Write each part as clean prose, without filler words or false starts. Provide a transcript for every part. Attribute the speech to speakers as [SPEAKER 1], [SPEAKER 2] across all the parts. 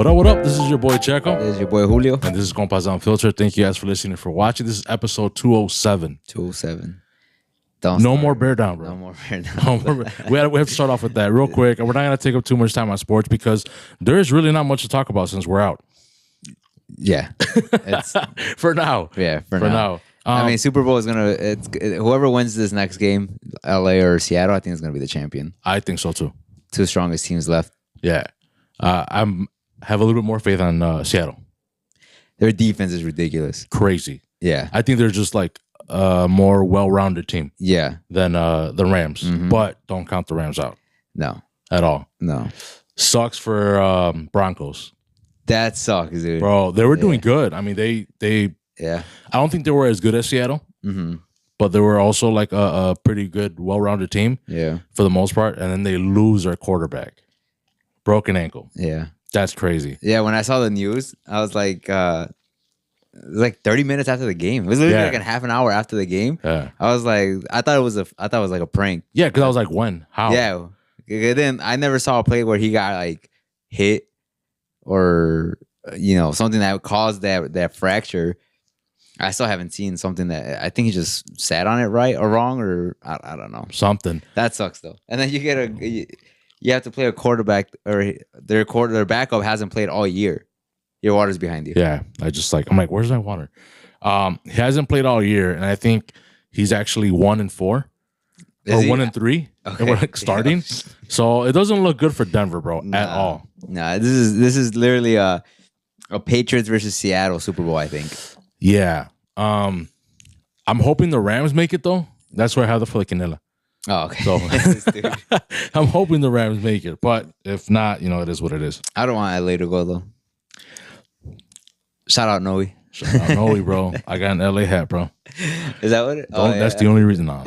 [SPEAKER 1] What up, what up? This is your boy Checo.
[SPEAKER 2] This is your boy Julio.
[SPEAKER 1] And this is Compas Unfiltered. Thank you guys for listening and for watching. This is episode 207.
[SPEAKER 2] 207.
[SPEAKER 1] No more bear down, bro.
[SPEAKER 2] No more bear down.
[SPEAKER 1] We have to start off with that real quick. And we're not going to take up too much time on sports because there is really not much to talk about since we're out.
[SPEAKER 2] Yeah.
[SPEAKER 1] For now.
[SPEAKER 2] Yeah, for now. I mean, Super Bowl is going to... Whoever wins this next game, LA or Seattle, I think is going to be the champion.
[SPEAKER 1] I think so, too.
[SPEAKER 2] Two strongest teams left.
[SPEAKER 1] Yeah. I have a little bit more faith on Seattle.
[SPEAKER 2] Their defense is ridiculous.
[SPEAKER 1] Crazy.
[SPEAKER 2] Yeah.
[SPEAKER 1] I think they're just like a more well-rounded team.
[SPEAKER 2] Yeah.
[SPEAKER 1] Than the Rams. Mm-hmm. But don't count the Rams out.
[SPEAKER 2] No.
[SPEAKER 1] At all.
[SPEAKER 2] No.
[SPEAKER 1] Sucks for Broncos.
[SPEAKER 2] That sucks, dude.
[SPEAKER 1] Bro, they were doing good. I mean, they
[SPEAKER 2] yeah.
[SPEAKER 1] I don't think they were as good as Seattle. Mm-hmm. But they were also like a pretty good, well-rounded team.
[SPEAKER 2] Yeah.
[SPEAKER 1] For the most part. And then they lose their quarterback. Broken ankle.
[SPEAKER 2] Yeah.
[SPEAKER 1] That's crazy.
[SPEAKER 2] Yeah, when I saw the news, I was like, it was like 30 minutes after the game. It was literally like a half an hour after the game. Yeah. I was like, I thought it was like a prank.
[SPEAKER 1] Yeah, because I was like, when? How?
[SPEAKER 2] Yeah. Then I never saw a play where he got like hit or something that caused that fracture. I still haven't seen something that I think he just sat on it right or wrong or I don't know.
[SPEAKER 1] Something.
[SPEAKER 2] That sucks though. And then you have to play a quarterback or their backup hasn't played all year. Your water's behind you.
[SPEAKER 1] Yeah. I'm like, where's my water? He hasn't played all year, and I think he's actually 1-4 or 1-3. Okay. We're like starting. So it doesn't look good for Denver, bro, at all.
[SPEAKER 2] Nah, this is literally a Patriots versus Seattle Super Bowl, I think.
[SPEAKER 1] Yeah. I'm hoping the Rams make it though. That's where I have the Filicanella.
[SPEAKER 2] Oh, okay.
[SPEAKER 1] So I'm hoping the Rams make it, but if not, it is what it is.
[SPEAKER 2] I don't want LA to go though. Shout out Noe.
[SPEAKER 1] Shout out Noe, bro. I got an LA hat, bro.
[SPEAKER 2] Is that what?
[SPEAKER 1] That's the only reason. Nah,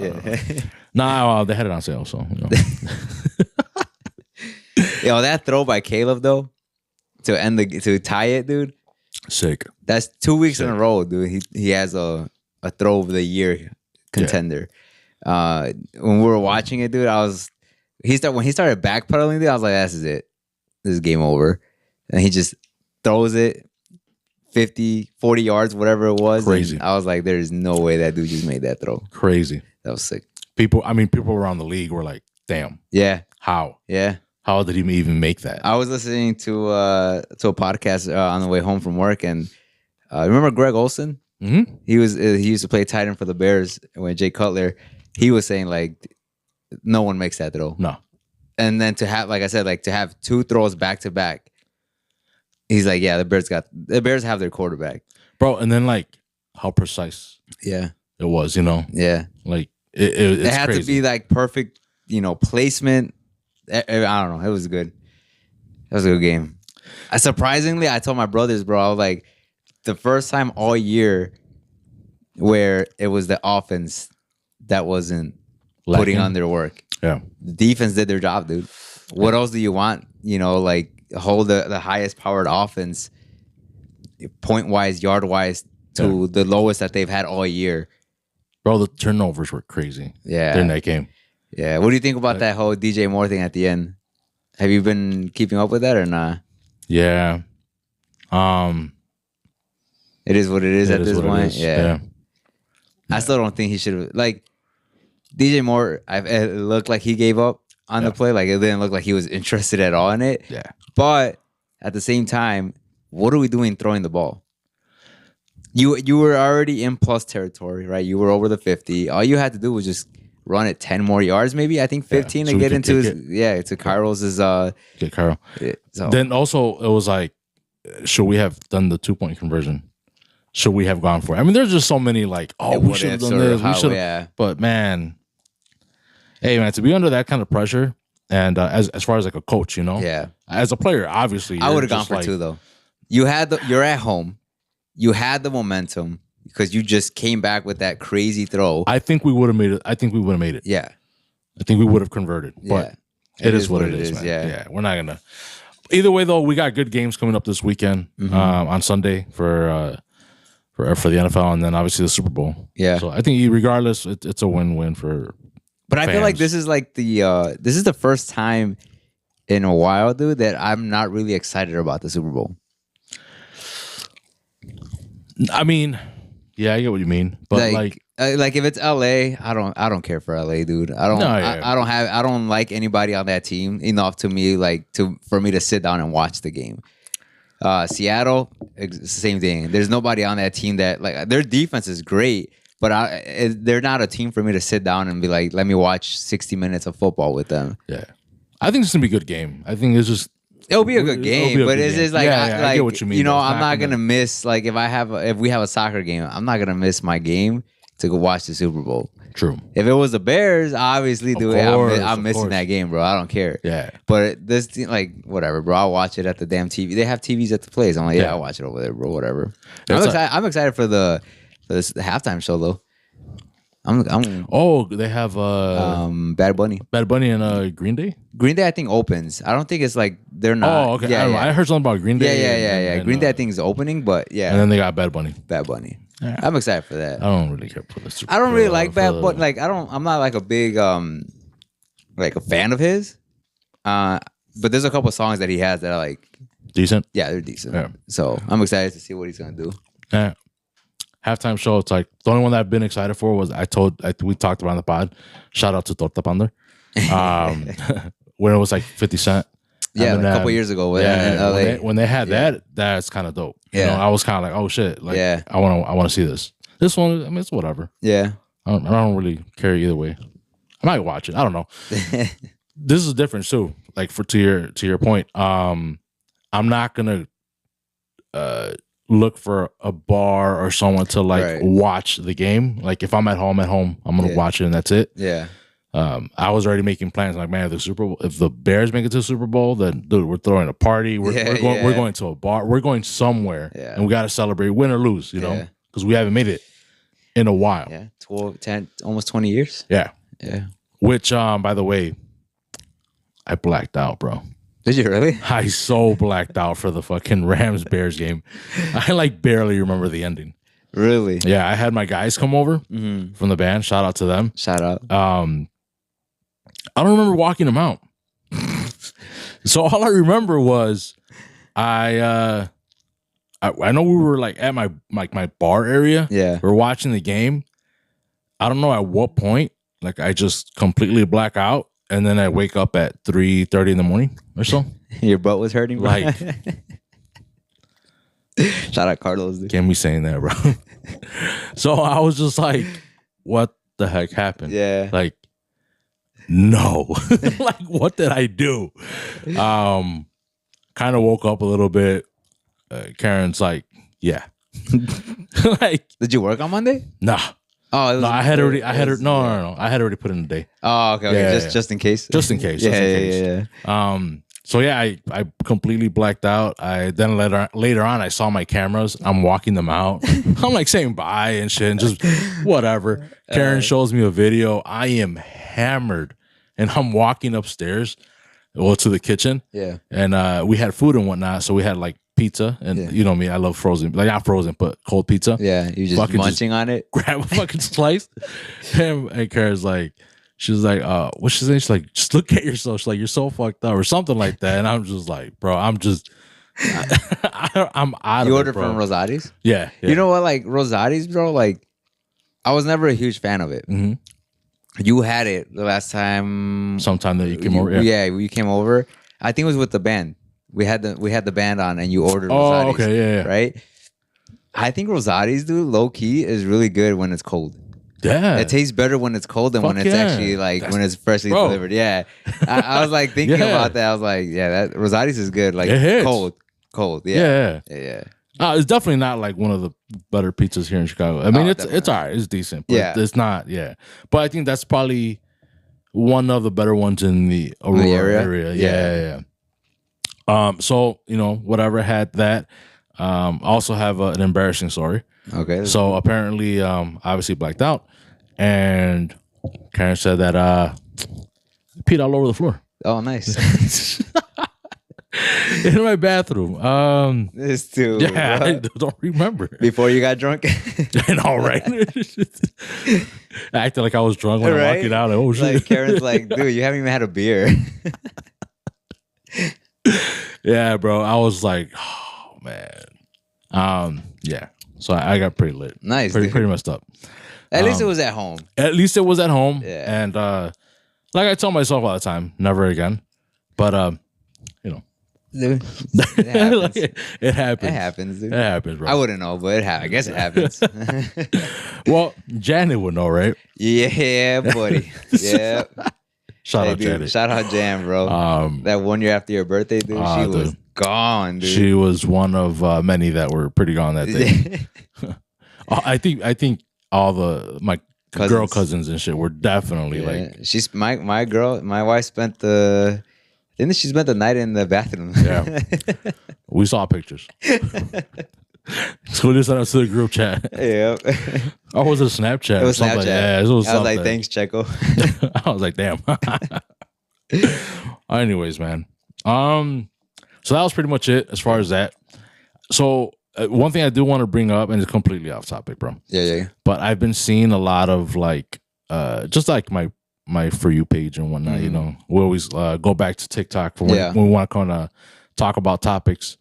[SPEAKER 1] they had it on sale, so.
[SPEAKER 2] Yo, that throw by Caleb though, to tie it, dude.
[SPEAKER 1] Sick.
[SPEAKER 2] That's 2 weeks in a row, dude. He has a throw of the year contender. Yeah. When we were watching it, dude, when he started backpedaling, dude, I was like, this is it. This is game over. And he just throws it 50, 40 yards, whatever it was.
[SPEAKER 1] Crazy.
[SPEAKER 2] I was like, there's no way that dude just made that throw.
[SPEAKER 1] Crazy.
[SPEAKER 2] That was sick.
[SPEAKER 1] People around the league were like, damn.
[SPEAKER 2] Yeah.
[SPEAKER 1] How?
[SPEAKER 2] Yeah.
[SPEAKER 1] How did he even make that?
[SPEAKER 2] I was listening to a podcast on the way home from work, and remember Greg Olson? Mm-hmm. He used to play tight end for the Bears when Jay Cutler. He was saying like, no one makes that throw.
[SPEAKER 1] No.
[SPEAKER 2] And then to have, like I said, like to have two throws back to back. He's like, yeah, the Bears have their quarterback,
[SPEAKER 1] bro. And then like how precise,
[SPEAKER 2] it
[SPEAKER 1] was,
[SPEAKER 2] yeah,
[SPEAKER 1] like it
[SPEAKER 2] had
[SPEAKER 1] crazy.
[SPEAKER 2] To be like perfect, placement. I don't know. It was good. It was a good game. Surprisingly, I told my brothers, bro, I was like, the first time all year where it was the offense that wasn't putting on their work. Yeah, the defense did their job, dude. What else do you want? Like hold the highest powered offense, point wise, yard wise, to the lowest that they've had all year.
[SPEAKER 1] Bro, the turnovers were crazy.
[SPEAKER 2] Yeah,
[SPEAKER 1] during that game.
[SPEAKER 2] Yeah, what do you think about that whole DJ Moore thing at the end? Have you been keeping up with that or not?
[SPEAKER 1] Yeah,
[SPEAKER 2] it is what it is at this point. Yeah. I still don't think he should have. Like DJ Moore, it looked like he gave up on the play. Like it didn't look like he was interested at all in it.
[SPEAKER 1] Yeah.
[SPEAKER 2] But at the same time, what are we doing throwing the ball? You were already in plus territory, right? You were over the 50. All you had to do was just run it 10 more yards, maybe. I think 15 to get into to Kairos'
[SPEAKER 1] get Cairo. So. Then also it was like, should we have done the 2-point conversion? Should we have gone for it? I mean, there's just so many like, we should have done this. We should have. But man, hey man, to be under that kind of pressure, and as far as like a coach, as a player, obviously,
[SPEAKER 2] I would have gone for 2 though. You're at home, you had the momentum because you just came back with that crazy throw.
[SPEAKER 1] I think we would have made it.
[SPEAKER 2] Yeah,
[SPEAKER 1] I think we would have converted. But it is what it is, man. Yeah, we're not gonna. Either way, though, we got good games coming up this weekend on Sunday for the NFL, and then obviously the Super Bowl.
[SPEAKER 2] Yeah.
[SPEAKER 1] So I think regardless, it's a win-win for.
[SPEAKER 2] But I feel like this is like the first time in a while, dude, that I'm not really excited about the Super Bowl.
[SPEAKER 1] I mean, yeah, I get what you mean, but like
[SPEAKER 2] if it's LA, I don't care for LA, dude. I don't like anybody on that team enough for me to sit down and watch the game. Seattle, same thing. There's nobody on that team that like their defense is great, but they're not a team for me to sit down and be like, let me watch 60 minutes of football with them.
[SPEAKER 1] Yeah, I think it's gonna be a good game. I think it's just
[SPEAKER 2] it'll be a good game, but it's just like
[SPEAKER 1] I get what you mean.
[SPEAKER 2] You know, I'm not gonna miss like if we have a soccer game, I'm not gonna miss my game to go watch the Super Bowl.
[SPEAKER 1] True.
[SPEAKER 2] If it was the Bears, obviously, I'm missing that game, bro. I don't care.
[SPEAKER 1] Yeah.
[SPEAKER 2] But this, like, whatever, bro. I'll watch it at the damn TV. They have TVs at the place. I'm like, yeah, I'll watch it over there, bro. Whatever. I'm excited for the halftime show though.
[SPEAKER 1] They have
[SPEAKER 2] Bad Bunny.
[SPEAKER 1] Bad Bunny and Green Day.
[SPEAKER 2] Green Day, I think opens. I don't think it's like they're not.
[SPEAKER 1] Oh, okay. I heard something about Green
[SPEAKER 2] Day. Yeah. Green Day, I think is opening, but yeah.
[SPEAKER 1] And then they got Bad Bunny.
[SPEAKER 2] Bad Bunny. Yeah. I'm excited for that.
[SPEAKER 1] I don't really care for this.
[SPEAKER 2] I don't really like Bad Bunny. Like I'm not like a big like a fan of his. But there's a couple songs that he has that are like
[SPEAKER 1] decent.
[SPEAKER 2] Yeah, they're decent. Yeah. So I'm excited to see what he's gonna do.
[SPEAKER 1] Yeah. Halftime show. It's like the only one that I've been excited for was we talked about on the pod. Shout out to Torta Pander. When it was like 50 Cent.
[SPEAKER 2] Yeah, like a couple years ago.
[SPEAKER 1] When they had that's kind of dope. Yeah, you know, I was kind of like, oh shit, like I want to see this. This one, I mean, it's whatever.
[SPEAKER 2] Yeah,
[SPEAKER 1] I don't really care either way. I might watch it. I don't know. This is different too. Like to your point, I'm not gonna look for a bar or someone to watch the game. Like if I'm at home, I'm gonna watch it and that's it.
[SPEAKER 2] Yeah.
[SPEAKER 1] I was already making plans. Like, man, if the Bears make it to the Super Bowl, then dude, we're throwing a party. We're going to a bar. We're going somewhere, and we got to celebrate, win or lose, you know, because we haven't made it in a while.
[SPEAKER 2] Yeah, 12, 10, almost 20 years.
[SPEAKER 1] Yeah.
[SPEAKER 2] Yeah.
[SPEAKER 1] Which, by the way, I blacked out, bro.
[SPEAKER 2] Did you really?
[SPEAKER 1] I so blacked out for the fucking Rams Bears game. I like barely remember the ending.
[SPEAKER 2] Really?
[SPEAKER 1] Yeah, I had my guys come over from the band. Shout out to them.
[SPEAKER 2] Shout out.
[SPEAKER 1] I don't remember walking them out. So all I remember was I know we were like at my bar area.
[SPEAKER 2] Yeah.
[SPEAKER 1] We were watching the game. I don't know at what point, like I just completely black out. And then I wake up at 3:30 in the morning or so.
[SPEAKER 2] Your butt was hurting, bro?
[SPEAKER 1] Like,
[SPEAKER 2] shout out Carlos, dude.
[SPEAKER 1] Can't be saying that, bro. So I was just like, what the heck happened?
[SPEAKER 2] Yeah.
[SPEAKER 1] Like, no. Like, what did I do? Kind of woke up a little bit. Karen's like, yeah. Like,
[SPEAKER 2] did you work on Monday?
[SPEAKER 1] Nah.
[SPEAKER 2] Oh,
[SPEAKER 1] no, I had already put in the day.
[SPEAKER 2] Oh, okay.
[SPEAKER 1] Yeah,
[SPEAKER 2] just in case.
[SPEAKER 1] Just in case.
[SPEAKER 2] Yeah.
[SPEAKER 1] So yeah, I completely blacked out. I then later on I saw my cameras. I'm walking them out. I'm like saying bye and shit and just whatever. Karen shows me a video. I am hammered, and I'm walking upstairs, to the kitchen.
[SPEAKER 2] Yeah.
[SPEAKER 1] And we had food and whatnot, so we had like pizza, and you know me, I love frozen, like not frozen, but cold pizza.
[SPEAKER 2] Yeah, you just munching on it.
[SPEAKER 1] Grab a fucking slice, and Karen's like, she's like, what's she saying? She's like, just look at yourself. She's like, you're so fucked up, or something like that. And I'm just like, bro, I'm out.
[SPEAKER 2] You ordered from Rosati's?
[SPEAKER 1] Yeah.
[SPEAKER 2] You know what? Like Rosati's, bro. Like, I was never a huge fan of it.
[SPEAKER 1] Mm-hmm.
[SPEAKER 2] You had it the last time.
[SPEAKER 1] Sometime that you came over.
[SPEAKER 2] Yeah, you came over. I think it was with the band. We had the band on, and you ordered Rosati's.
[SPEAKER 1] Oh, okay, yeah.
[SPEAKER 2] Right? I think Rosati's, dude, low key is really good when it's cold.
[SPEAKER 1] Yeah.
[SPEAKER 2] It tastes better when it's cold than when it's actually like when it's freshly delivered. Yeah. I was like thinking about that. I was like, yeah, that Rosati's is good. Like cold. Yeah. Yeah.
[SPEAKER 1] It's definitely not like one of the better pizzas here in Chicago. I mean, it's all right. It's decent. But it's not. Yeah. But I think that's probably one of the better ones in the Aurora area. Yeah. So, whatever, had that. Also have an embarrassing story.
[SPEAKER 2] Okay.
[SPEAKER 1] So apparently, obviously blacked out, and Karen said that peed all over the floor.
[SPEAKER 2] Oh, nice.
[SPEAKER 1] In my bathroom.
[SPEAKER 2] This too.
[SPEAKER 1] Yeah, I don't remember.
[SPEAKER 2] Before you got drunk?
[SPEAKER 1] I know, right? I acted like I was drunk when I walked out. Like, oh shit!
[SPEAKER 2] Like Karen's like, dude, you haven't even had a beer.
[SPEAKER 1] Yeah, bro. I was like, oh man. Yeah. So I got pretty lit.
[SPEAKER 2] Nice,
[SPEAKER 1] pretty messed up.
[SPEAKER 2] At least it was at home.
[SPEAKER 1] At least it was at home.
[SPEAKER 2] Yeah.
[SPEAKER 1] And like I tell myself all the time, never again. But you know,
[SPEAKER 2] dude, it happens.
[SPEAKER 1] like, it happens.
[SPEAKER 2] It happens, dude.
[SPEAKER 1] It happens, bro.
[SPEAKER 2] I wouldn't know, but I guess it happens.
[SPEAKER 1] Well, Janet would know, right?
[SPEAKER 2] Yeah, buddy. Yeah.
[SPEAKER 1] Shout out
[SPEAKER 2] dude,
[SPEAKER 1] Janet.
[SPEAKER 2] Shout out Jan, bro. That 1 year after your birthday, dude, she was gone, dude.
[SPEAKER 1] She was one of many that were pretty gone that day. I think all my girl cousins and shit were definitely like.
[SPEAKER 2] She's my wife spent didn't she spent the night in the bathroom?
[SPEAKER 1] Yeah, we saw pictures. So we just sent us to the group chat.
[SPEAKER 2] Yeah.
[SPEAKER 1] Oh, was it Snapchat?
[SPEAKER 2] It was Snapchat.
[SPEAKER 1] Like, yeah, it was
[SPEAKER 2] I was like, thanks, Checo.
[SPEAKER 1] I was like, damn. Anyways, man. So that was pretty much it as far as that. So one thing I do want to bring up, and it's completely off topic, bro.
[SPEAKER 2] Yeah.
[SPEAKER 1] But I've been seeing a lot of like, just like my For You page and whatnot. You know, we always go back to TikTok for when we want to kind of talk about topics.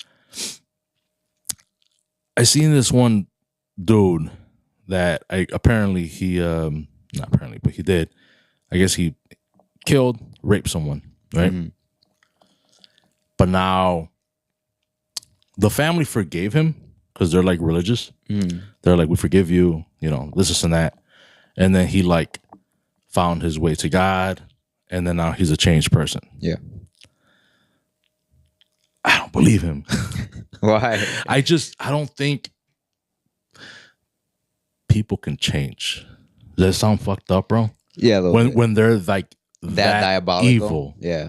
[SPEAKER 1] I seen this one dude that apparently he not apparently, but he did. I guess he raped someone, right? Mm-hmm. But now the family forgave him because they're like religious. Mm. They're like, we forgive you, you know, this and that. And then he like found his way to God, and then now he's a changed person.
[SPEAKER 2] Yeah.
[SPEAKER 1] I don't believe him.
[SPEAKER 2] Why?
[SPEAKER 1] I don't think people can change. Does that sound fucked up, bro?
[SPEAKER 2] Yeah.
[SPEAKER 1] When they're like that
[SPEAKER 2] diabolical,
[SPEAKER 1] evil.
[SPEAKER 2] Yeah.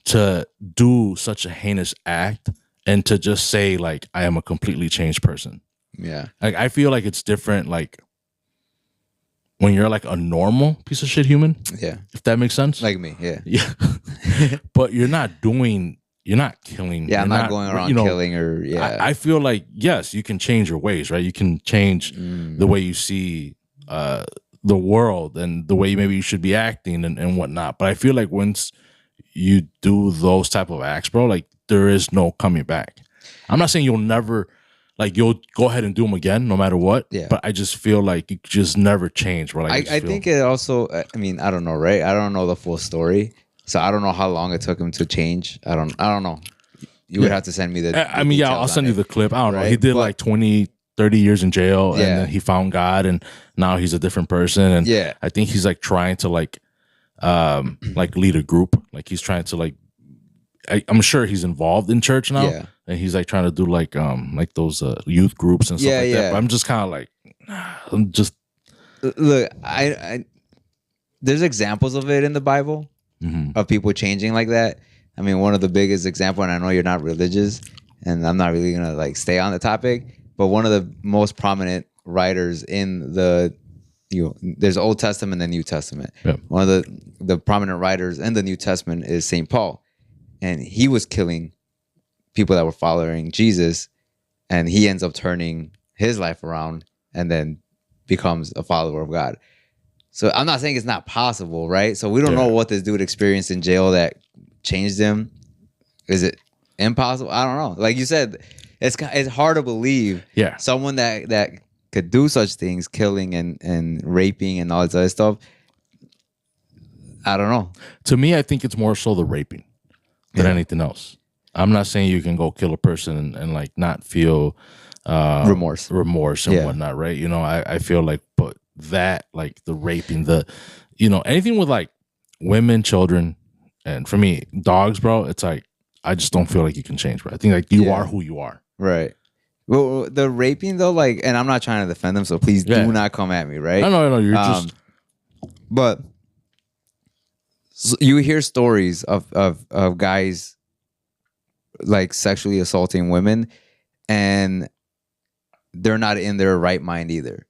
[SPEAKER 1] To do such a heinous act and to just say like, I am a completely changed person.
[SPEAKER 2] Yeah.
[SPEAKER 1] Like I feel like it's different. Like when you're like a normal piece of shit human.
[SPEAKER 2] Yeah.
[SPEAKER 1] If that makes sense.
[SPEAKER 2] Like me. Yeah.
[SPEAKER 1] Yeah. But you're not killing.
[SPEAKER 2] Yeah, I'm not going around killing or
[SPEAKER 1] I feel like, yes, you can change your ways, right? You can change the way you see the world and the way maybe you should be acting and whatnot. But I feel like once you do those type of acts, bro, like there is no coming back. I'm not saying you'll never, like you'll go ahead and do them again no matter what. Yeah. But I just feel like you just never change, bro. Like,
[SPEAKER 2] I think it also, I mean, I don't know, right? I don't know the full story. So I don't know how long it took him to change. I don't know. You would have to send me the
[SPEAKER 1] I mean, I'll send you the clip. I don't know. He did like 20, 30 years in jail, and then he found God, and now he's a different person. And I think he's like trying to like lead a group. Like he's trying to like, I'm sure he's involved in church now, and he's like trying to do like those youth groups and stuff like that. But I'm just kind of like, I'm just
[SPEAKER 2] look. I there's examples of it in the Bible. Mm-hmm. Of people changing like that. I mean, one of the biggest example, and I know you're not religious, and I'm not really gonna like stay on the topic, but one of the most prominent writers in there's Old Testament and New Testament. Yep. One of the prominent writers in the New Testament is St. Paul, and he was killing people that were following Jesus, and he ends up turning his life around and then becomes a follower of God. So I'm not saying it's not possible, right? So we don't know what this dude experienced in jail that changed him. Is it impossible? I don't know. Like you said, it's hard to believe someone that could do such things, killing and raping and all this other stuff. I don't know.
[SPEAKER 1] To me, I think it's more so the raping than anything else. I'm not saying you can go kill a person and like not feel remorse and whatnot, right? You know, I feel like, but that like the raping, anything with like women, children, and for me, dogs, bro, it's like I just don't feel like you can change, bro. I think like you are who you are.
[SPEAKER 2] Right. Well, the raping though, like, and I'm not trying to defend them, so please do not come at me, right?
[SPEAKER 1] No, you're just.
[SPEAKER 2] But you hear stories of guys like sexually assaulting women, and they're not in their right mind either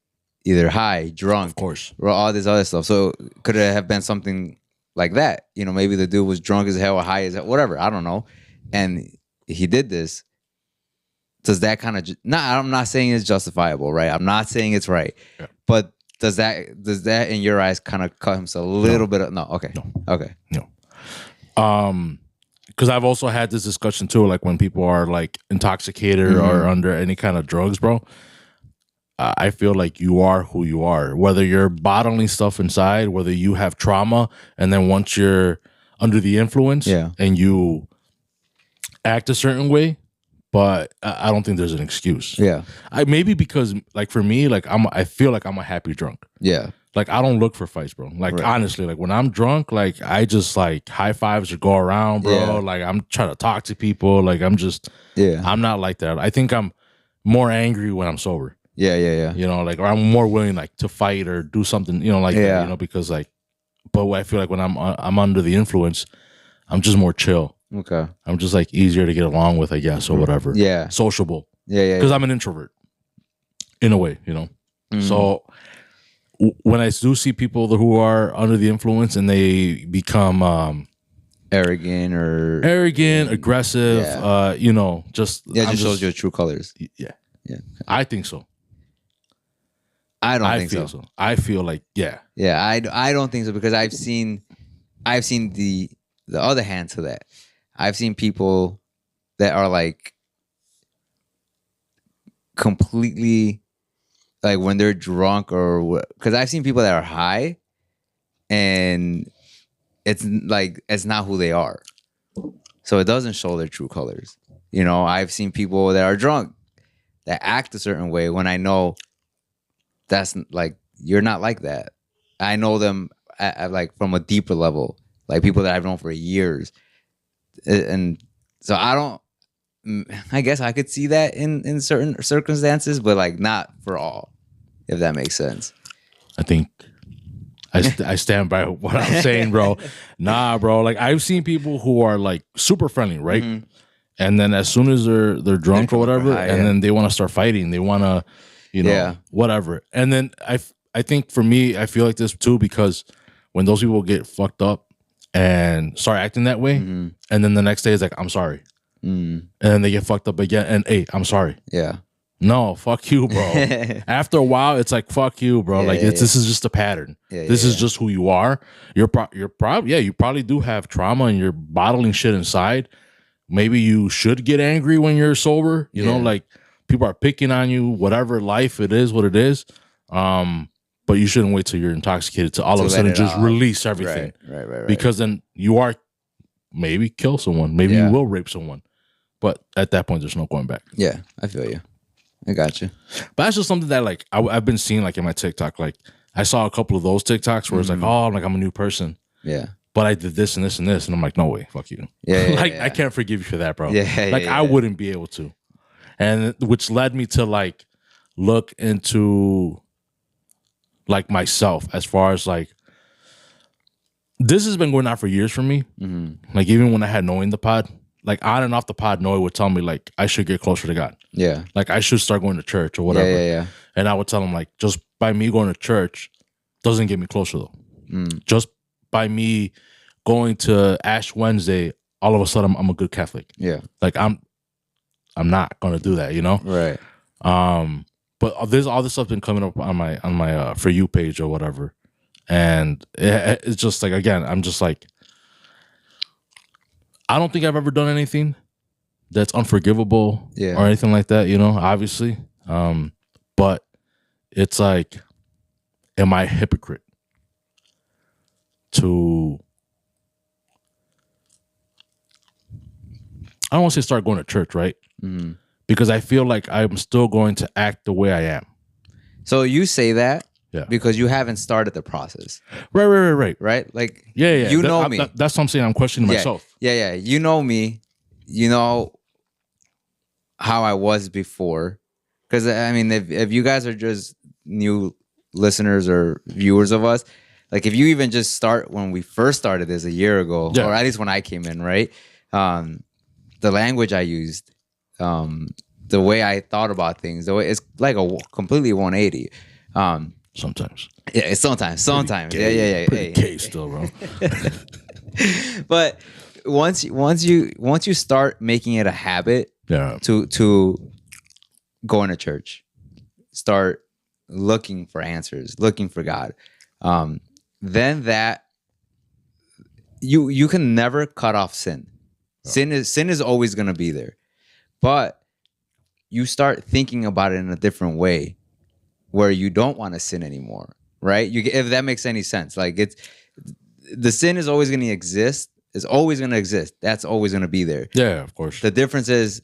[SPEAKER 2] high, drunk,
[SPEAKER 1] of course,
[SPEAKER 2] or all this other stuff. So could it have been something like that? You know, maybe the dude was drunk as hell or high as hell, whatever. I don't know. And he did this. Does that kind of I'm not saying it's justifiable, right? I'm not saying it's right, but does that in your eyes kind of cut himself a little bit? Okay.
[SPEAKER 1] because I've also had this discussion too, like when people are like intoxicated or under any kind of drugs, bro. I feel like you are who you are, whether you're bottling stuff inside, whether you have trauma, and then once you're under the influence and you act a certain way, but I don't think there's an excuse.
[SPEAKER 2] Yeah.
[SPEAKER 1] Maybe because like for me, like I feel like I'm a happy drunk.
[SPEAKER 2] Yeah.
[SPEAKER 1] Like I don't look for fights, bro. Like honestly, like when I'm drunk, like I just like high fives or go around, bro. Yeah. Like I'm trying to talk to people. Like I'm just I'm not like that. I think I'm more angry when I'm sober.
[SPEAKER 2] Yeah.
[SPEAKER 1] You know, like, or I'm more willing like to fight or do something, you know, like that, you know, because like, but I feel like when I'm under the influence, I'm just more chill.
[SPEAKER 2] Okay.
[SPEAKER 1] I'm just like easier to get along with, I guess, or whatever.
[SPEAKER 2] Yeah.
[SPEAKER 1] Sociable.
[SPEAKER 2] Yeah.
[SPEAKER 1] Because I'm an introvert in a way, you know. So when I do see people who are under the influence and they become
[SPEAKER 2] arrogant,
[SPEAKER 1] aggressive, you know, just
[SPEAKER 2] just shows your true colors.
[SPEAKER 1] Yeah. I think so.
[SPEAKER 2] I don't think so.
[SPEAKER 1] I feel like
[SPEAKER 2] yeah. I don't think so because I've seen the other hand to that. I've seen people that are like completely like when they're drunk or because I've seen people that are high and it's like it's not who they are, so it doesn't show their true colors. You know, I've seen people that are drunk that act a certain way when I know that's like you're not like that. I know them at like from a deeper level, like people that I've known for years, and so I guess I could see that in certain circumstances, but like not for all, if that makes sense.
[SPEAKER 1] I think I stand by what I'm saying, bro. Nah, bro. Like I've seen people who are like super friendly, right? And then as soon as they're drunk or whatever, and then they want to start fighting, they want to, you know, whatever. And then I think for me, I feel like this too because when those people get fucked up and start acting that way, and then the next day it's like I'm sorry, and then they get fucked up again, and hey, I'm sorry.
[SPEAKER 2] Yeah.
[SPEAKER 1] No, fuck you, bro. After a while, it's like fuck you, bro. This is just a pattern. This is just who you are. You probably do have trauma and you're bottling shit inside. Maybe you should get angry when you're sober. You know, like people are picking on you. Whatever life it is, what it is. But you shouldn't wait till you're intoxicated to all of a sudden just release everything.
[SPEAKER 2] Right.
[SPEAKER 1] Because then you are maybe kill someone. Maybe you will rape someone. But at that point, there's no going back.
[SPEAKER 2] Yeah, I feel you. I got you.
[SPEAKER 1] But that's just something that like I've been seeing like in my TikTok. Like I saw a couple of those TikToks where it's like, oh, I'm a new person.
[SPEAKER 2] Yeah.
[SPEAKER 1] But I did this and this and this, and I'm like, no way, fuck you. I can't forgive you for that, bro. I wouldn't be able to, and which led me to like look into like myself as far as like this has been going on for years for me. Like even when I had Noe in the pod, like on and off the pod, Noe would tell me like I should get closer to God. Yeah, like I should start going to church or whatever. Yeah. And I would tell him like just by me going to church doesn't get me closer though. Just by me going to Ash Wednesday, all of a sudden I'm a good Catholic. Yeah. Like I'm not gonna do that, you know? Right. But there's all this stuff been coming up on my For You page or whatever. And it's just like again, I'm just like I don't think I've ever done anything that's unforgivable or anything like that, you know, obviously. But it's like, am I a hypocrite to I don't want to say start going to church, right? Because I feel like I'm still going to act the way I am.
[SPEAKER 2] So you say that because you haven't started the process.
[SPEAKER 1] Right.
[SPEAKER 2] Right? Like,
[SPEAKER 1] you
[SPEAKER 2] know me.
[SPEAKER 1] That's what I'm saying. I'm questioning myself.
[SPEAKER 2] Yeah. You know me. You know how I was before. Because, I mean, if you guys are just new listeners or viewers of us, like if you even just start when we first started this a year ago, or at least when I came in, right? The language I used, the way I thought about things, the way it's like a completely 180.
[SPEAKER 1] Sometimes.
[SPEAKER 2] Yeah, sometimes.
[SPEAKER 1] Yeah. Pretty gay still, bro.
[SPEAKER 2] But once you start making it a habit to going to church, start looking for answers, looking for God, then that you can never cut off sin. Sin is always going to be there. But you start thinking about it in a different way where you don't want to sin anymore, right? If that makes any sense. Like the sin is always going to exist. It's always going to exist. That's always going to be there.
[SPEAKER 1] Yeah, of course.
[SPEAKER 2] The difference is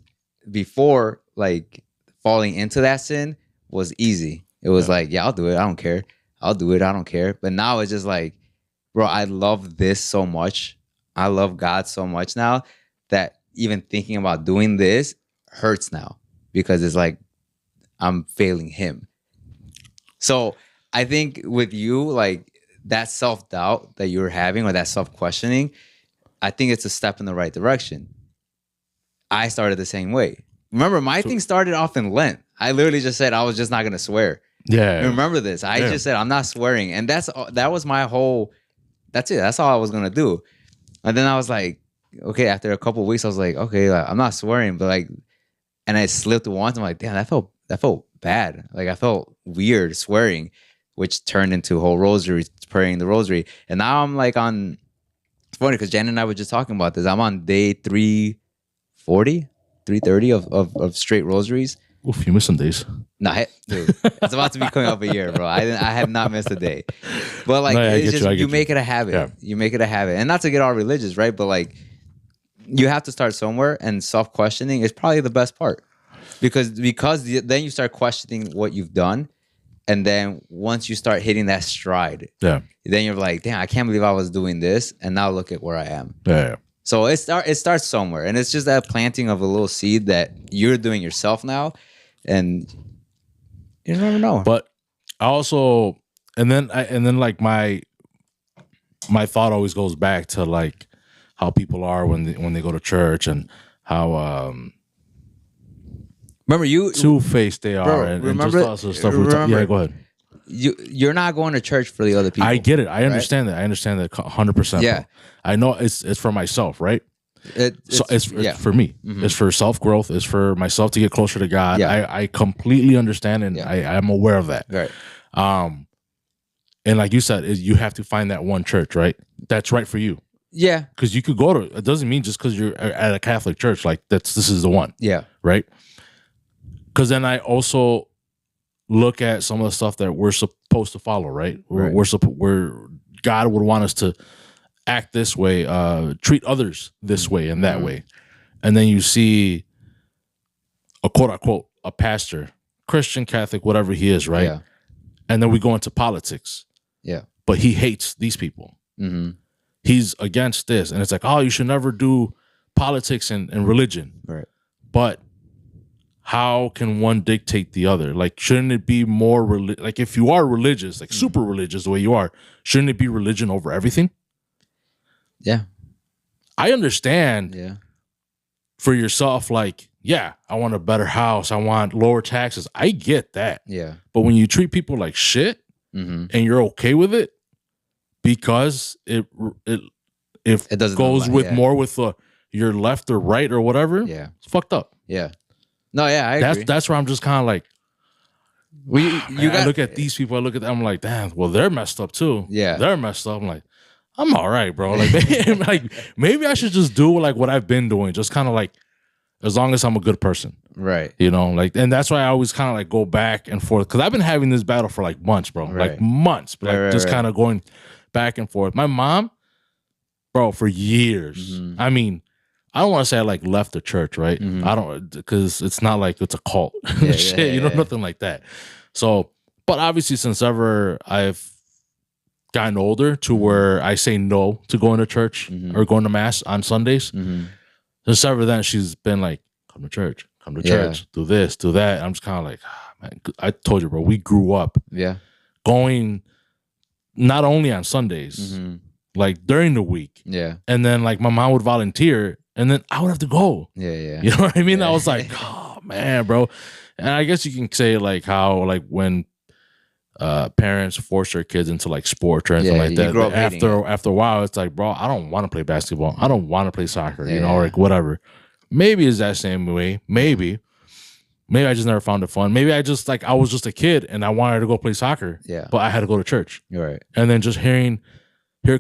[SPEAKER 2] before, like, falling into that sin was easy. It was like, yeah, I'll do it. I don't care. I'll do it. I don't care. But now it's just like, bro, I love this so much. I love God so much now that even thinking about doing this hurts now because it's like I'm failing him. So I think with you, like that self-doubt that you're having or that self-questioning, I think it's a step in the right direction. I started the same way. Remember, my thing started off in Lent. I literally just said I was just not going to swear.
[SPEAKER 1] Yeah.
[SPEAKER 2] You remember this? I just said I'm not swearing. And that was my whole, that's it. That's all I was going to do. And then I was like, okay, after a couple of weeks, I was like, okay, like, I'm not swearing, but like, and I slipped once. I'm like, damn, that felt bad. Like I felt weird swearing, which turned into whole rosary, praying the rosary. And now I'm like on, it's funny because Jen and I were just talking about this. I'm on day 340, 330 of straight rosaries.
[SPEAKER 1] Oof, you missed some days.
[SPEAKER 2] Nah, dude, it's about to be coming up a year, bro. I have not missed a day. But like, it's just, you make it a habit. Yeah. You make it a habit. And not to get all religious, right? But like, you have to start somewhere, and self-questioning is probably the best part. Because then you start questioning what you've done. And then once you start hitting that stride, then you're like, damn, I can't believe I was doing this. And now look at where I am.
[SPEAKER 1] Yeah.
[SPEAKER 2] So it starts somewhere. And it's just that planting of a little seed that you're doing yourself now. And you never know.
[SPEAKER 1] But I also, and then like my thought always goes back to like how people are when they go to church and how
[SPEAKER 2] remember you
[SPEAKER 1] two-faced they are,
[SPEAKER 2] bro,
[SPEAKER 1] and
[SPEAKER 2] remember,
[SPEAKER 1] just lots of stuff. Yeah, go ahead.
[SPEAKER 2] You're not going to church for the other people.
[SPEAKER 1] I get it. I understand that. I understand that 100%.
[SPEAKER 2] Yeah,
[SPEAKER 1] bro. I know it's for myself, right? It's for me. Mm-hmm. It's for self-growth. It's for myself to get closer to God. Yeah. I completely understand, and I'm aware of that.
[SPEAKER 2] Right.
[SPEAKER 1] And like you said, you have to find that one church, right? That's right for you.
[SPEAKER 2] Yeah.
[SPEAKER 1] Because you could go to, it doesn't mean just because you're at a Catholic church, like this is the one.
[SPEAKER 2] Yeah.
[SPEAKER 1] Right? Because then I also look at some of the stuff that we're supposed to follow, right? Where God would want us to act this way, treat others this way and that way. And then you see a quote unquote, a pastor, Christian, Catholic, whatever he is, right?
[SPEAKER 2] Yeah.
[SPEAKER 1] And then we go into politics.
[SPEAKER 2] Yeah.
[SPEAKER 1] But he hates these people. Mm-hmm. He's against this. And it's like, oh, you should never do politics and religion.
[SPEAKER 2] Right.
[SPEAKER 1] But how can one dictate the other? Like, shouldn't it be more, like if you are religious, like super religious the way you are, shouldn't it be religion over everything?
[SPEAKER 2] Yeah.
[SPEAKER 1] I understand
[SPEAKER 2] yeah.
[SPEAKER 1] for yourself, like, yeah, I want a better house. I want lower taxes. I get that.
[SPEAKER 2] Yeah.
[SPEAKER 1] But when you treat people like shit and you're okay with it because it goes with more with your left or right or whatever, it's fucked up.
[SPEAKER 2] Yeah. No, yeah, I agree.
[SPEAKER 1] That's where I'm just kind of like, I look at these people, I look at them, I'm like, damn, well, they're messed up too.
[SPEAKER 2] Yeah.
[SPEAKER 1] They're messed up. I'm like, I'm all right, bro. Like, maybe I should just do like what I've been doing, just kind of like, as long as I'm a good person.
[SPEAKER 2] Right.
[SPEAKER 1] You know, like, and that's why I always kind of like go back and forth, because I've been having this battle for like months, bro. Right. Like months, but like just kind of going back and forth. My mom, bro, for years. Mm-hmm. I mean, I don't want to say I like left the church, right? Mm-hmm. I don't, because it's not like it's a cult. Shit, you know, nothing like that. So, but obviously, since ever I've gotten older to where I say no to going to church or going to mass on Sundays, since ever then she's been like, come to church, do this, do that. I'm just kind of like, man, I told you, bro, we grew up going not only on Sundays, like during the week. Yeah. And then like my mom would volunteer and then I would have to go.
[SPEAKER 2] Yeah.
[SPEAKER 1] You know what I mean? I was like, oh man, bro. And I guess you can say like how like when parents force their kids into like sports or anything like that. After a while, it's like, bro, I don't want to play basketball. I don't want to play soccer, you know, like whatever. Maybe it's that same way. Maybe I just never found it fun. Maybe I just like, I was just a kid and I wanted to go play soccer. Yeah. But I had to go to church.
[SPEAKER 2] Right.
[SPEAKER 1] And then just here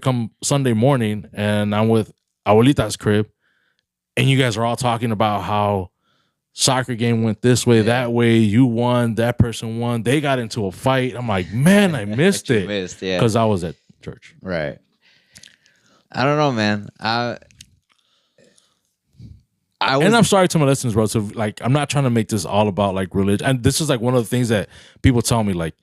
[SPEAKER 1] come Sunday morning and I'm with Abuelita's crib and you guys are all talking about how soccer game went this way, that way, you won, that person won, they got into a fight. I'm like, man, I missed it. Because I was at church.
[SPEAKER 2] Right. I don't know, man.
[SPEAKER 1] And I'm sorry to my listeners, bro. So like, I'm not trying to make this all about like religion. And this is like one of the things that people tell me, like,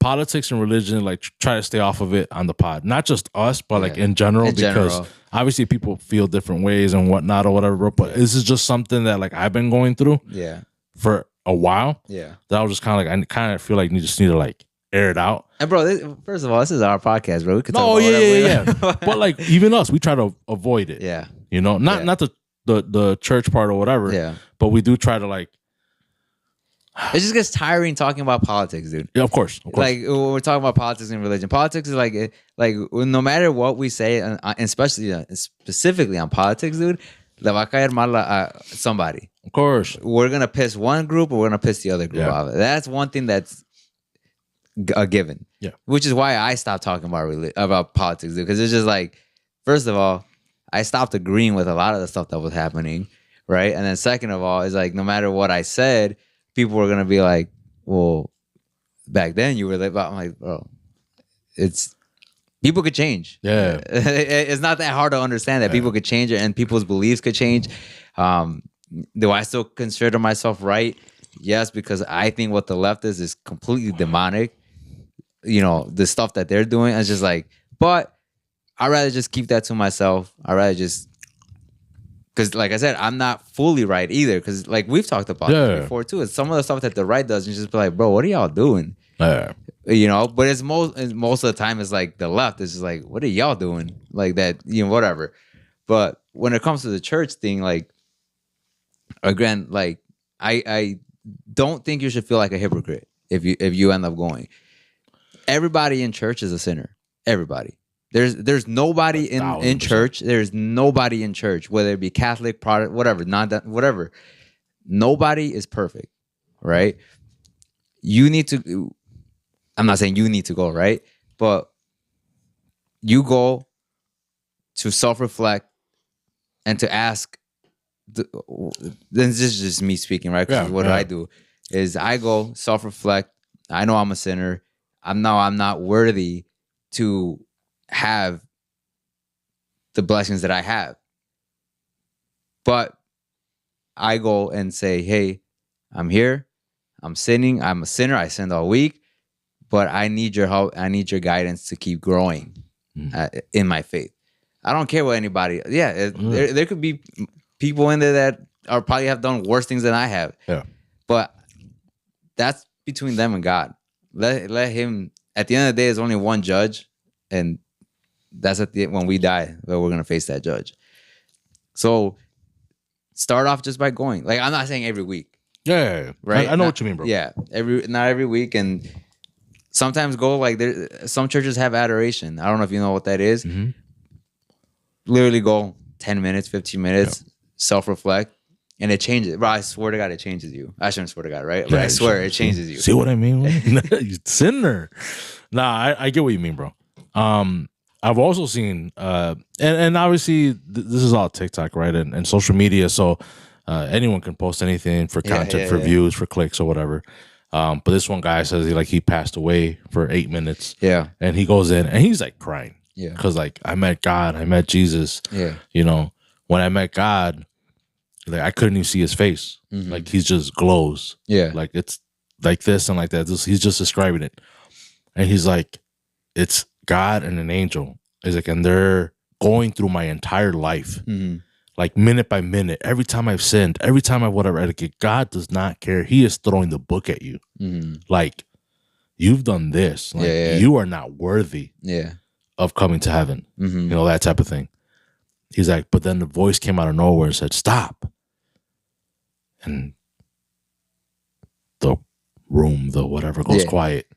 [SPEAKER 1] politics and religion, like try to stay off of it on the pod. Not just us, but like in general, because obviously people feel different ways and whatnot or whatever. Bro. But this is just something that like I've been going through for a while. Yeah. That I was just kind of like, I kind of feel like you just need to like air it out.
[SPEAKER 2] And bro, first of all, this is our podcast, bro. We could talk
[SPEAKER 1] about yeah. But like even us, we try to avoid it. Yeah. You know, not the church part or whatever. Yeah. But we do try to like.
[SPEAKER 2] It just gets tiring talking about politics, dude.
[SPEAKER 1] Yeah, of course.
[SPEAKER 2] Like when we're talking about politics and religion. Politics is like no matter what we say, and especially specifically on politics, dude, le va a caer mal a somebody.
[SPEAKER 1] Of course.
[SPEAKER 2] We're gonna piss one group or we're gonna piss the other group off. That's one thing that's a given. Yeah. Which is why I stopped talking about politics, dude. Because it's just like, first of all, I stopped agreeing with a lot of the stuff that was happening, right? And then second of all, is like no matter what I said, people were gonna be like, "Well, back then you were like," I'm like, "Bro, it's people could change. Yeah, it's not that hard to understand that people could change it and people's beliefs could change." Do I still consider myself right? Yes, because I think what the left is completely demonic. You know, the stuff that they're doing, it's just like, but I'd rather just keep that to myself. I'd rather just. Because, like I said, I'm not fully right either. Because, like we've talked about this before too. It's some of the stuff that the right does, and just be like, "Bro, what are y'all doing?" You know. But it's most of the time, it's like the left is just like, "What are y'all doing?" Like that, you know, whatever. But when it comes to the church thing, like again, like I don't think you should feel like a hypocrite if you end up going. Everybody in church is a sinner. Everybody. There's nobody in church. There's nobody in church, whether it be Catholic, Protestant, whatever, whatever. Nobody is perfect, right? You need to. I'm not saying you need to go, right? But you go to self-reflect and to ask. Then this is just me speaking, right? Because what I do is I go self-reflect. I know I'm a sinner. I'm not worthy to have the blessings that I have. But I go and say, hey, I'm here. I'm sinning. I'm a sinner. I sinned all week. But I need your help. I need your guidance to keep growing in my faith. I don't care what anybody. Yeah, there could be people in there that are probably have done worse things than I have. Yeah. But that's between them and God. Let him. At the end of the day, there's only one judge, and that's when we die that we're gonna face that judge. So start off just by going. Like I'm not saying every week.
[SPEAKER 1] Yeah. Right. I know what you mean, bro.
[SPEAKER 2] Yeah. Not every week, and sometimes go like some churches have adoration. I don't know if you know what that is. Mm-hmm. Literally go 10 minutes, 15 minutes, self-reflect, and it changes. Bro, I swear to God, it changes you. I shouldn't swear to God, right? But I swear it changes you.
[SPEAKER 1] See what I mean? You sinner. Nah, I get what you mean, bro. I've also seen, and obviously this is all TikTok, right? And social media. So anyone can post anything for content, for views, for clicks or whatever. But this one guy says he passed away for 8 minutes. Yeah. And he goes in and he's like crying. Yeah. Because like I met God, I met Jesus. Yeah. You know, when I met God, like I couldn't even see his face. Mm-hmm. Like he just glows. Yeah. Like it's like this and like that. He's just describing it. And he's like, it's God and an angel. He's like, and they're going through my entire life. Mm-hmm. Like minute by minute, every time I've sinned, every time I whatever, like, God does not care. He is throwing the book at you. Mm-hmm. Like, you've done this. Like, you are not worthy of coming to heaven. Mm-hmm. You know, that type of thing. He's like, but then the voice came out of nowhere and said, stop. And the room, the whatever goes quiet.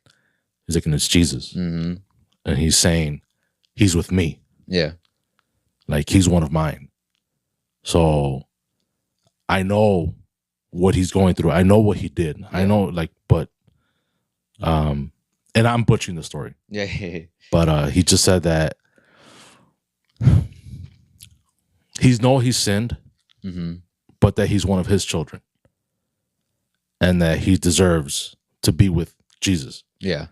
[SPEAKER 1] He's like, and it's Jesus. Mm-hmm. And he's saying, he's with me. Yeah. Like, he's one of mine. So I know what he's going through. I know what he did. Yeah. I know, like, but, and I'm butchering the story. Yeah. But he just said that he's sinned, but that he's one of his children, and that he deserves to be with Jesus.
[SPEAKER 2] Yeah.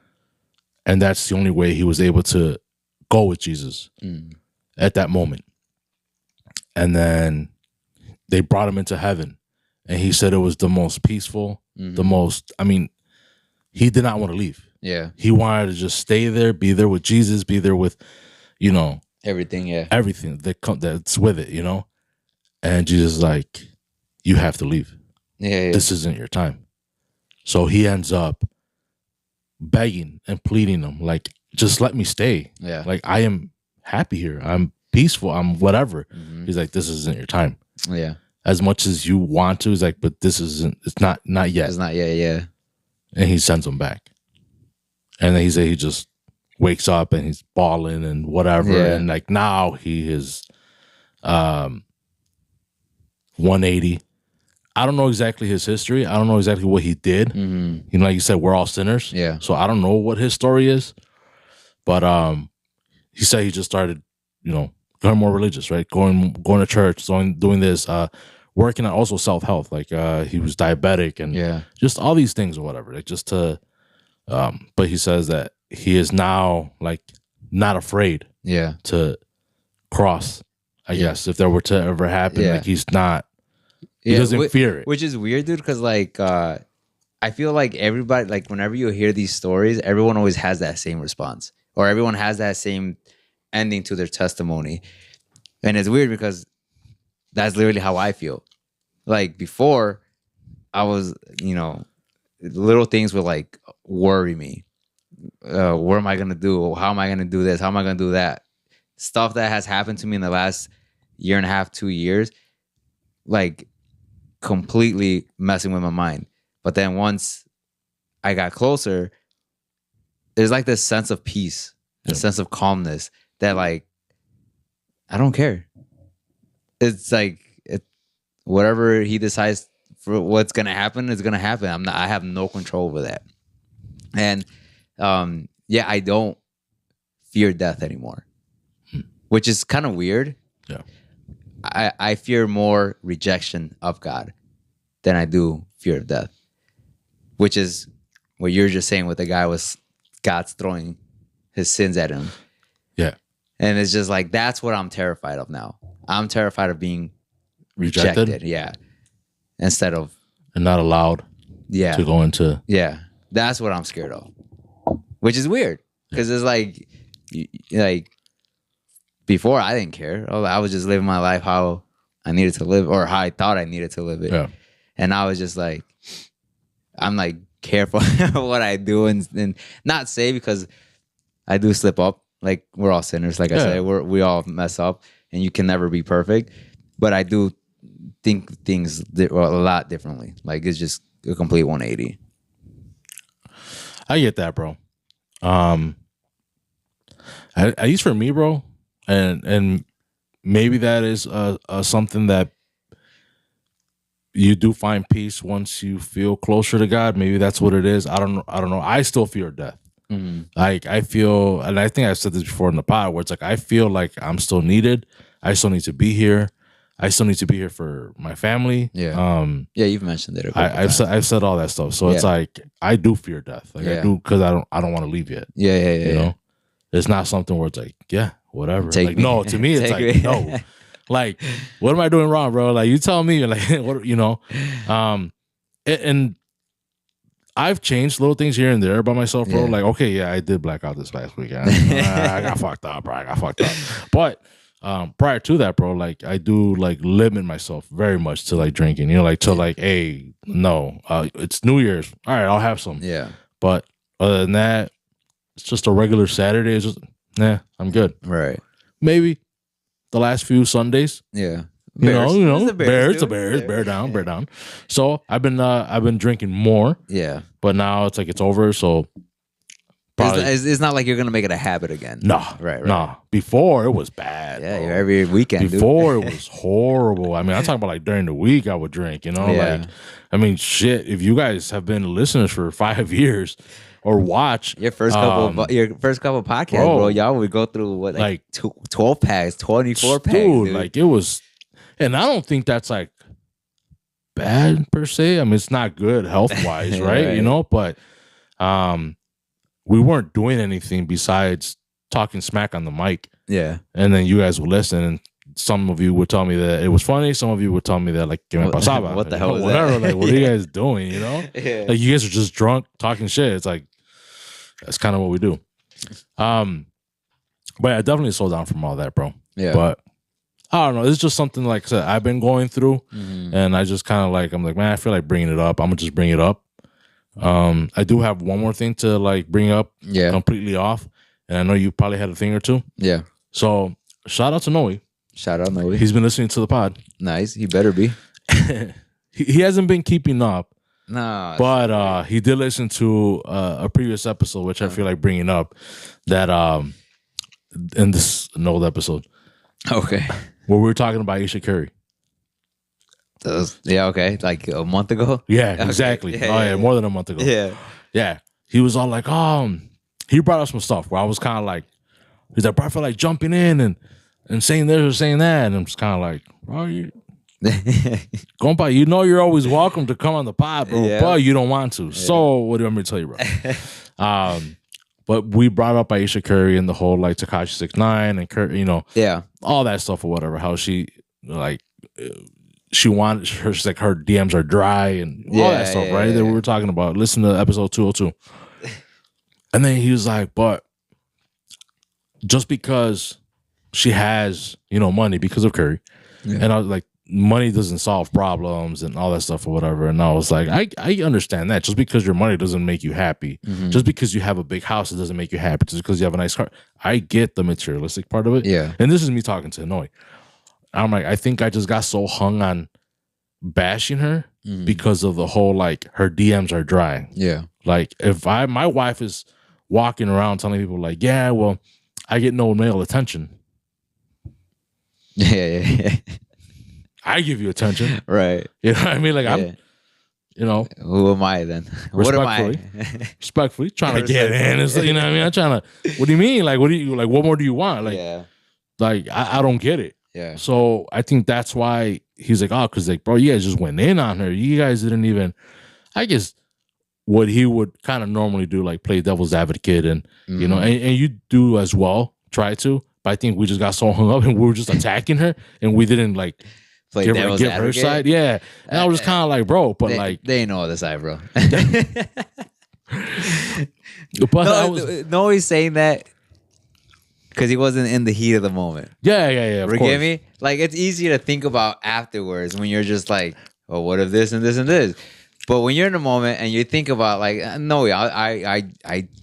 [SPEAKER 1] And that's the only way he was able to go with Jesus at that moment. And then they brought him into heaven, and he said it was the most peaceful, the most, I mean, he did not want to leave.
[SPEAKER 2] Yeah.
[SPEAKER 1] He wanted to just stay there, be there with Jesus, be there with, you know,
[SPEAKER 2] everything. Yeah.
[SPEAKER 1] Everything that's with it, you know? And Jesus is like, you have to leave.
[SPEAKER 2] Yeah.
[SPEAKER 1] This isn't your time. So he ends up begging and pleading him, like, just let me stay.
[SPEAKER 2] Yeah.
[SPEAKER 1] Like, I am happy here. I'm peaceful. I'm whatever. He's like, this isn't your time.
[SPEAKER 2] Yeah.
[SPEAKER 1] As much as you want to, he's like, but this isn't, it's not yet.
[SPEAKER 2] It's not yet, yeah.
[SPEAKER 1] And he sends him back. And then he just wakes up and he's bawling and whatever. Yeah. And like now he is 180. I don't know exactly his history. I don't know exactly what he did. You know, like you said, we're all sinners.
[SPEAKER 2] Yeah.
[SPEAKER 1] So I don't know what his story is. But he said he just started, you know, becoming more religious, right? Going to church, doing this, working on also self-health. Like he was diabetic and just all these things or whatever. Like just to but he says that he is now like not afraid to cross, I guess, if there were to ever happen. Like he's not, he doesn't fear it.
[SPEAKER 2] Which is weird, dude, because like I feel like everybody, like whenever you hear these stories, everyone always has that same response, or everyone has that same ending to their testimony. And it's weird because that's literally how I feel. Like before, I was, you know, little things would like worry me. What am I gonna do? How am I gonna do this? How am I gonna do that? Stuff that has happened to me in the last year and a half, 2 years, like completely messing with my mind. But then once I got closer, there's like this sense of peace, a sense of calmness that like I don't care. It's like whatever he decides for what's gonna happen is gonna happen. I have no control over that. And I don't fear death anymore, which is kind of weird.
[SPEAKER 1] Yeah,
[SPEAKER 2] I fear more rejection of God than I do fear of death, which is what you're just saying with the guy was God's throwing his sins at him.
[SPEAKER 1] Yeah,
[SPEAKER 2] and it's just like that's what I'm terrified of now. I'm terrified of being rejected. Yeah, instead of
[SPEAKER 1] and not allowed.
[SPEAKER 2] Yeah,
[SPEAKER 1] to go into.
[SPEAKER 2] Yeah, that's what I'm scared of. Which is weird because it's like before I didn't care. I was just living my life how I needed to live or how I thought I needed to live it. Yeah. And I was just like, I'm like careful what I do and not say because I do slip up. Like we're all sinners. Like I said, we all mess up and you can never be perfect. But I do think things a lot differently. Like it's just a complete 180.
[SPEAKER 1] I get that, bro. At least for me, bro, and maybe that is something that you do find peace once you feel closer to God. Maybe that's what it is. I don't know. I still fear death. Like I feel, and I think I said this before in the pod, where it's like I feel like I'm still needed. I still need to be here. I still need to be here for my family.
[SPEAKER 2] Yeah. You've mentioned it.
[SPEAKER 1] I've said all that stuff. So it's like I do fear death. Like I do because I don't want to leave yet.
[SPEAKER 2] Yeah.
[SPEAKER 1] You know, it's not something where it's like whatever. Like no, to me it's like no. Like what am I doing wrong, bro? Like you tell me. Like what you know. And I've changed little things here and there by myself, bro. Like okay, I did black out this last weekend. I got fucked up, bro. But prior to that, bro, like I do like limit myself very much to like drinking, you know, like to like, hey, no, it's New Year's. All right, I'll have some.
[SPEAKER 2] Yeah.
[SPEAKER 1] But other than that, it's just a regular Saturday. It's just, I'm good.
[SPEAKER 2] Right.
[SPEAKER 1] Maybe the last few Sundays.
[SPEAKER 2] Yeah.
[SPEAKER 1] Bears. You know, Bears, bear down. So I've been drinking more.
[SPEAKER 2] Yeah.
[SPEAKER 1] But now it's like it's over. So
[SPEAKER 2] it's not like you're gonna make it a habit again.
[SPEAKER 1] No, right. No. Before it was bad.
[SPEAKER 2] Yeah, every weekend.
[SPEAKER 1] Before it was horrible. I mean, I'm talking about like during the week I would drink. You know, like I mean, shit. If you guys have been listeners for 5 years or watch
[SPEAKER 2] your first couple podcasts, bro, y'all would go through what like 12 packs, 24 packs,
[SPEAKER 1] dude. Like it was And I don't think that's like bad per se. I mean, it's not good health wise, right?
[SPEAKER 2] Right.
[SPEAKER 1] You know, but we weren't doing anything besides talking smack on the mic.
[SPEAKER 2] Yeah.
[SPEAKER 1] And then you guys would listen, and some of you would tell me that it was funny. Some of you would tell me that, like, que me pasaba.
[SPEAKER 2] What the hell was
[SPEAKER 1] whatever.
[SPEAKER 2] that?
[SPEAKER 1] Like, what are you guys doing, you know?
[SPEAKER 2] Yeah.
[SPEAKER 1] Like, you guys are just drunk talking shit. It's like, that's kind of what we do. But I definitely slow down from all that, bro.
[SPEAKER 2] Yeah.
[SPEAKER 1] But I don't know. It's just something, like I said, I've been going through, and I just kind of like, I'm like, man, I feel like bringing it up. I'm gonna just bring it up. I do have one more thing to like bring up, completely off, and I know you probably had a thing or two.
[SPEAKER 2] Yeah.
[SPEAKER 1] So shout out to Noe.
[SPEAKER 2] Shout out Noe.
[SPEAKER 1] He's been listening to the pod.
[SPEAKER 2] Nice. He better be.
[SPEAKER 1] he hasn't been keeping up.
[SPEAKER 2] No.
[SPEAKER 1] But he did listen to a previous episode, which I feel like bringing up, that in this an old episode.
[SPEAKER 2] Okay.
[SPEAKER 1] Where we were talking about Aisha Curry.
[SPEAKER 2] Yeah, okay. Like a month ago?
[SPEAKER 1] Yeah,
[SPEAKER 2] okay.
[SPEAKER 1] Exactly.
[SPEAKER 2] Yeah,
[SPEAKER 1] more than a month ago.
[SPEAKER 2] Yeah.
[SPEAKER 1] Yeah. He was all like, he brought up some stuff where I was kind of like, he's like, bro, I feel like jumping in and saying this or saying that. And I'm just kind of like, bro, Compa, you know you're always welcome to come on the pod, bro, but you don't want to. Yeah. So what do you want me to tell you, bro? But we brought up Aisha Curry and the whole like Tekashi 6ix9ine and Curry, you know, all that stuff or whatever. How she like she wanted her, she's like her DMs are dry and all that stuff, right? That we were talking about. Listen to episode 202. And then he was like, but just because she has, you know, money because of Curry, and I was like, money doesn't solve problems and all that stuff or whatever. And I was like, I understand that. Just because your money doesn't make you happy, just because you have a big house, it doesn't make you happy. Just because you have a nice car, I get the materialistic part of it.
[SPEAKER 2] Yeah.
[SPEAKER 1] And this is me talking to Hanoi. I'm like, I think I just got so hung on bashing her because of the whole like her DMs are dry.
[SPEAKER 2] Yeah.
[SPEAKER 1] Like if my wife is walking around telling people like, yeah, well, I get no male attention.
[SPEAKER 2] Yeah.
[SPEAKER 1] I give you attention.
[SPEAKER 2] Right.
[SPEAKER 1] You know what I mean? Like I'm, you know.
[SPEAKER 2] Who am I then? What am I?
[SPEAKER 1] Respectfully, trying to get in. And, you know what I mean? I'm trying to, what do you mean? Like, what more do you want? Like, like I don't get it.
[SPEAKER 2] Yeah.
[SPEAKER 1] So I think that's why he's like, oh, because like, bro, you guys just went in on her. You guys didn't even, I guess what he would kind of normally do, like play devil's advocate and, you know, and you do as well, try to. But I think we just got so hung up and we were just attacking her and we didn't like, give her side. Yeah. And I was just kind of like, bro, but
[SPEAKER 2] they ain't know the side, bro. No, he's saying that because he wasn't in the heat of the moment.
[SPEAKER 1] Yeah.
[SPEAKER 2] Forgive me? Like, it's easy to think about afterwards when you're just like, oh, what if this and this and this? But when you're in the moment and you think about like, no, I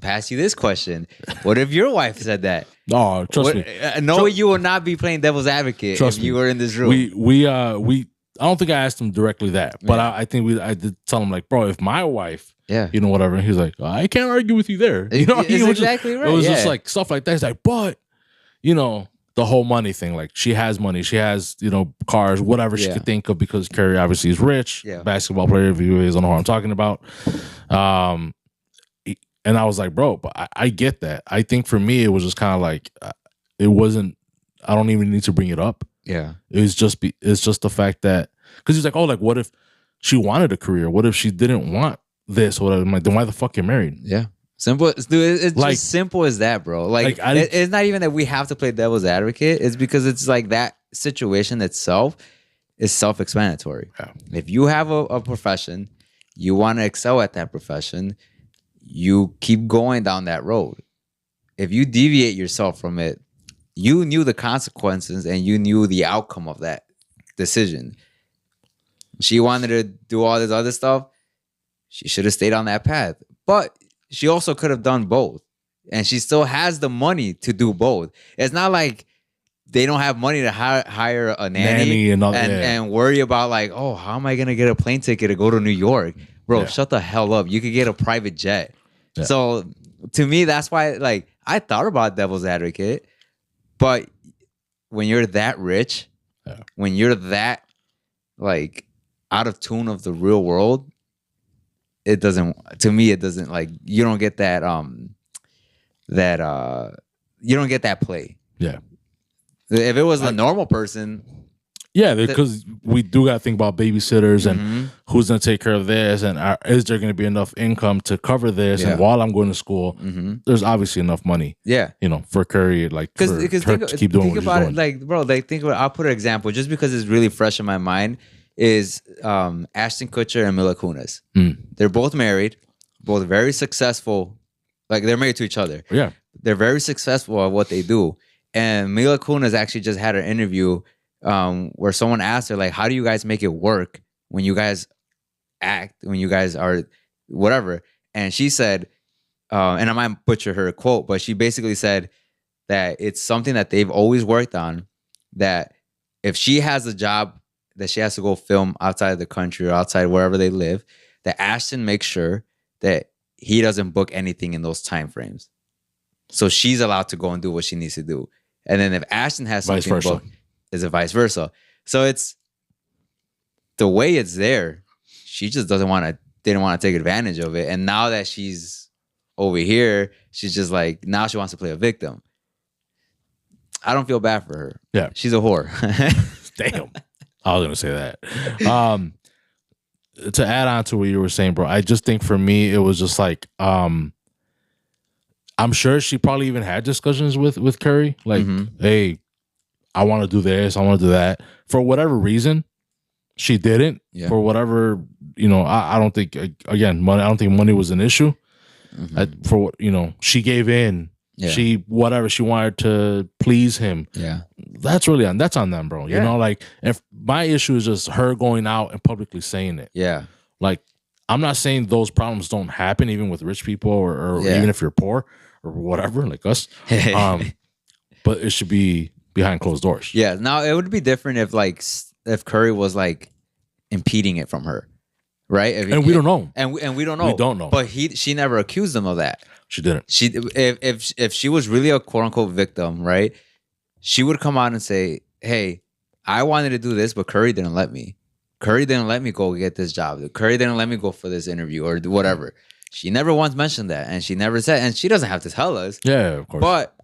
[SPEAKER 2] pass you this question. What if your wife said that?
[SPEAKER 1] Oh, trust me.
[SPEAKER 2] No, you will not be playing devil's advocate if you were in this room.
[SPEAKER 1] We I don't think I asked him directly that, but I think I did tell him like, bro, if my wife, you know, whatever. And he's like, I can't argue with you there. You know, he was
[SPEAKER 2] exactly
[SPEAKER 1] just,
[SPEAKER 2] right.
[SPEAKER 1] It was just like stuff like that. He's like, but you know, the whole money thing, like she has money, she has, you know, cars, whatever she could think of because Curry obviously is rich, basketball player. If you guys don't know what I'm talking about, and I was like, bro, but I get that. I think for me, it was just kind of like, it wasn't, I don't even need to bring it up.
[SPEAKER 2] Yeah.
[SPEAKER 1] It's just the fact that, because he's like, oh, like, what if she wanted a career? What if she didn't want this? What I'm like, then why the fuck get married?
[SPEAKER 2] Yeah. Simple. Dude, it's like, just simple as that, bro. Like it's not even that we have to play devil's advocate. It's because it's like that situation itself is self-explanatory. Yeah. If you have a profession, you want to excel at that profession, you keep going down that road. If you deviate yourself from it, you knew the consequences and you knew the outcome of that decision. She wanted to do all this other stuff. She should have stayed on that path. But she also could have done both. And she still has the money to do both. It's not like they don't have money to hire a nanny and worry about like, oh, how am I going to get a plane ticket to go to New York? Bro, shut the hell up. You could get a private jet. Yeah. So to me, that's why like I thought about devil's advocate. But when you're that rich, when you're that like out of tune of the real world, it doesn't, to me, it doesn't like, you don't get that, you don't get that play.
[SPEAKER 1] Yeah.
[SPEAKER 2] If it was a normal person,
[SPEAKER 1] Yeah, because we do got to think about babysitters and who's going to take care of this, and is there going to be enough income to cover this? And while I'm going to school, there's obviously enough money.
[SPEAKER 2] Yeah,
[SPEAKER 1] for Curry, like for her to keep doing what she's doing.
[SPEAKER 2] Like, bro, like think about it. I'll put an example just because it's really fresh in my mind. Is Ashton Kutcher and Mila Kunis? They're both married, both very successful. Like they're married to each other.
[SPEAKER 1] Yeah,
[SPEAKER 2] they're very successful at what they do. And Mila Kunis actually just had an interview where someone asked her, like, how do you guys make it work when you guys act, when you guys are whatever? And she said, and I might butcher her quote, but she basically said that it's something that they've always worked on, that if she has a job that she has to go film outside of the country or outside wherever they live, that Ashton makes sure that he doesn't book anything in those time frames. So she's allowed to go and do what she needs to do. And then if Ashton has something booked, is it vice versa? So it's the way it's there. She just didn't want to take advantage of it. And now that she's over here, she's just like, now she wants to play a victim. I don't feel bad for her.
[SPEAKER 1] Yeah.
[SPEAKER 2] She's a whore.
[SPEAKER 1] Damn. I was going to say that. To add on to what you were saying, bro, I just think for me, it was just like, I'm sure she probably even had discussions with Curry. Like, hey, I want to do this. I want to do that. For whatever reason, she didn't. Yeah. For whatever, I don't think, again, money. I don't think money was an issue. For she gave in. Yeah. She wanted to please him.
[SPEAKER 2] Yeah,
[SPEAKER 1] that's on them, bro. Yeah. Like if my issue is just her going out and publicly saying it.
[SPEAKER 2] Yeah,
[SPEAKER 1] like I'm not saying those problems don't happen even with rich people or even if you're poor or whatever, like us. But it should be behind closed doors.
[SPEAKER 2] Yeah. Now it would be different if Curry was like impeding it from her, right?
[SPEAKER 1] We don't know.
[SPEAKER 2] And we don't know.
[SPEAKER 1] We don't know.
[SPEAKER 2] But she never accused him of that.
[SPEAKER 1] She didn't.
[SPEAKER 2] If she was really a quote unquote victim, right? She would come out and say, "Hey, I wanted to do this, but Curry didn't let me. Curry didn't let me go get this job. Curry didn't let me go for this interview or whatever." She never once mentioned that, and she never said, and she doesn't have to tell us.
[SPEAKER 1] Yeah, of course.
[SPEAKER 2] But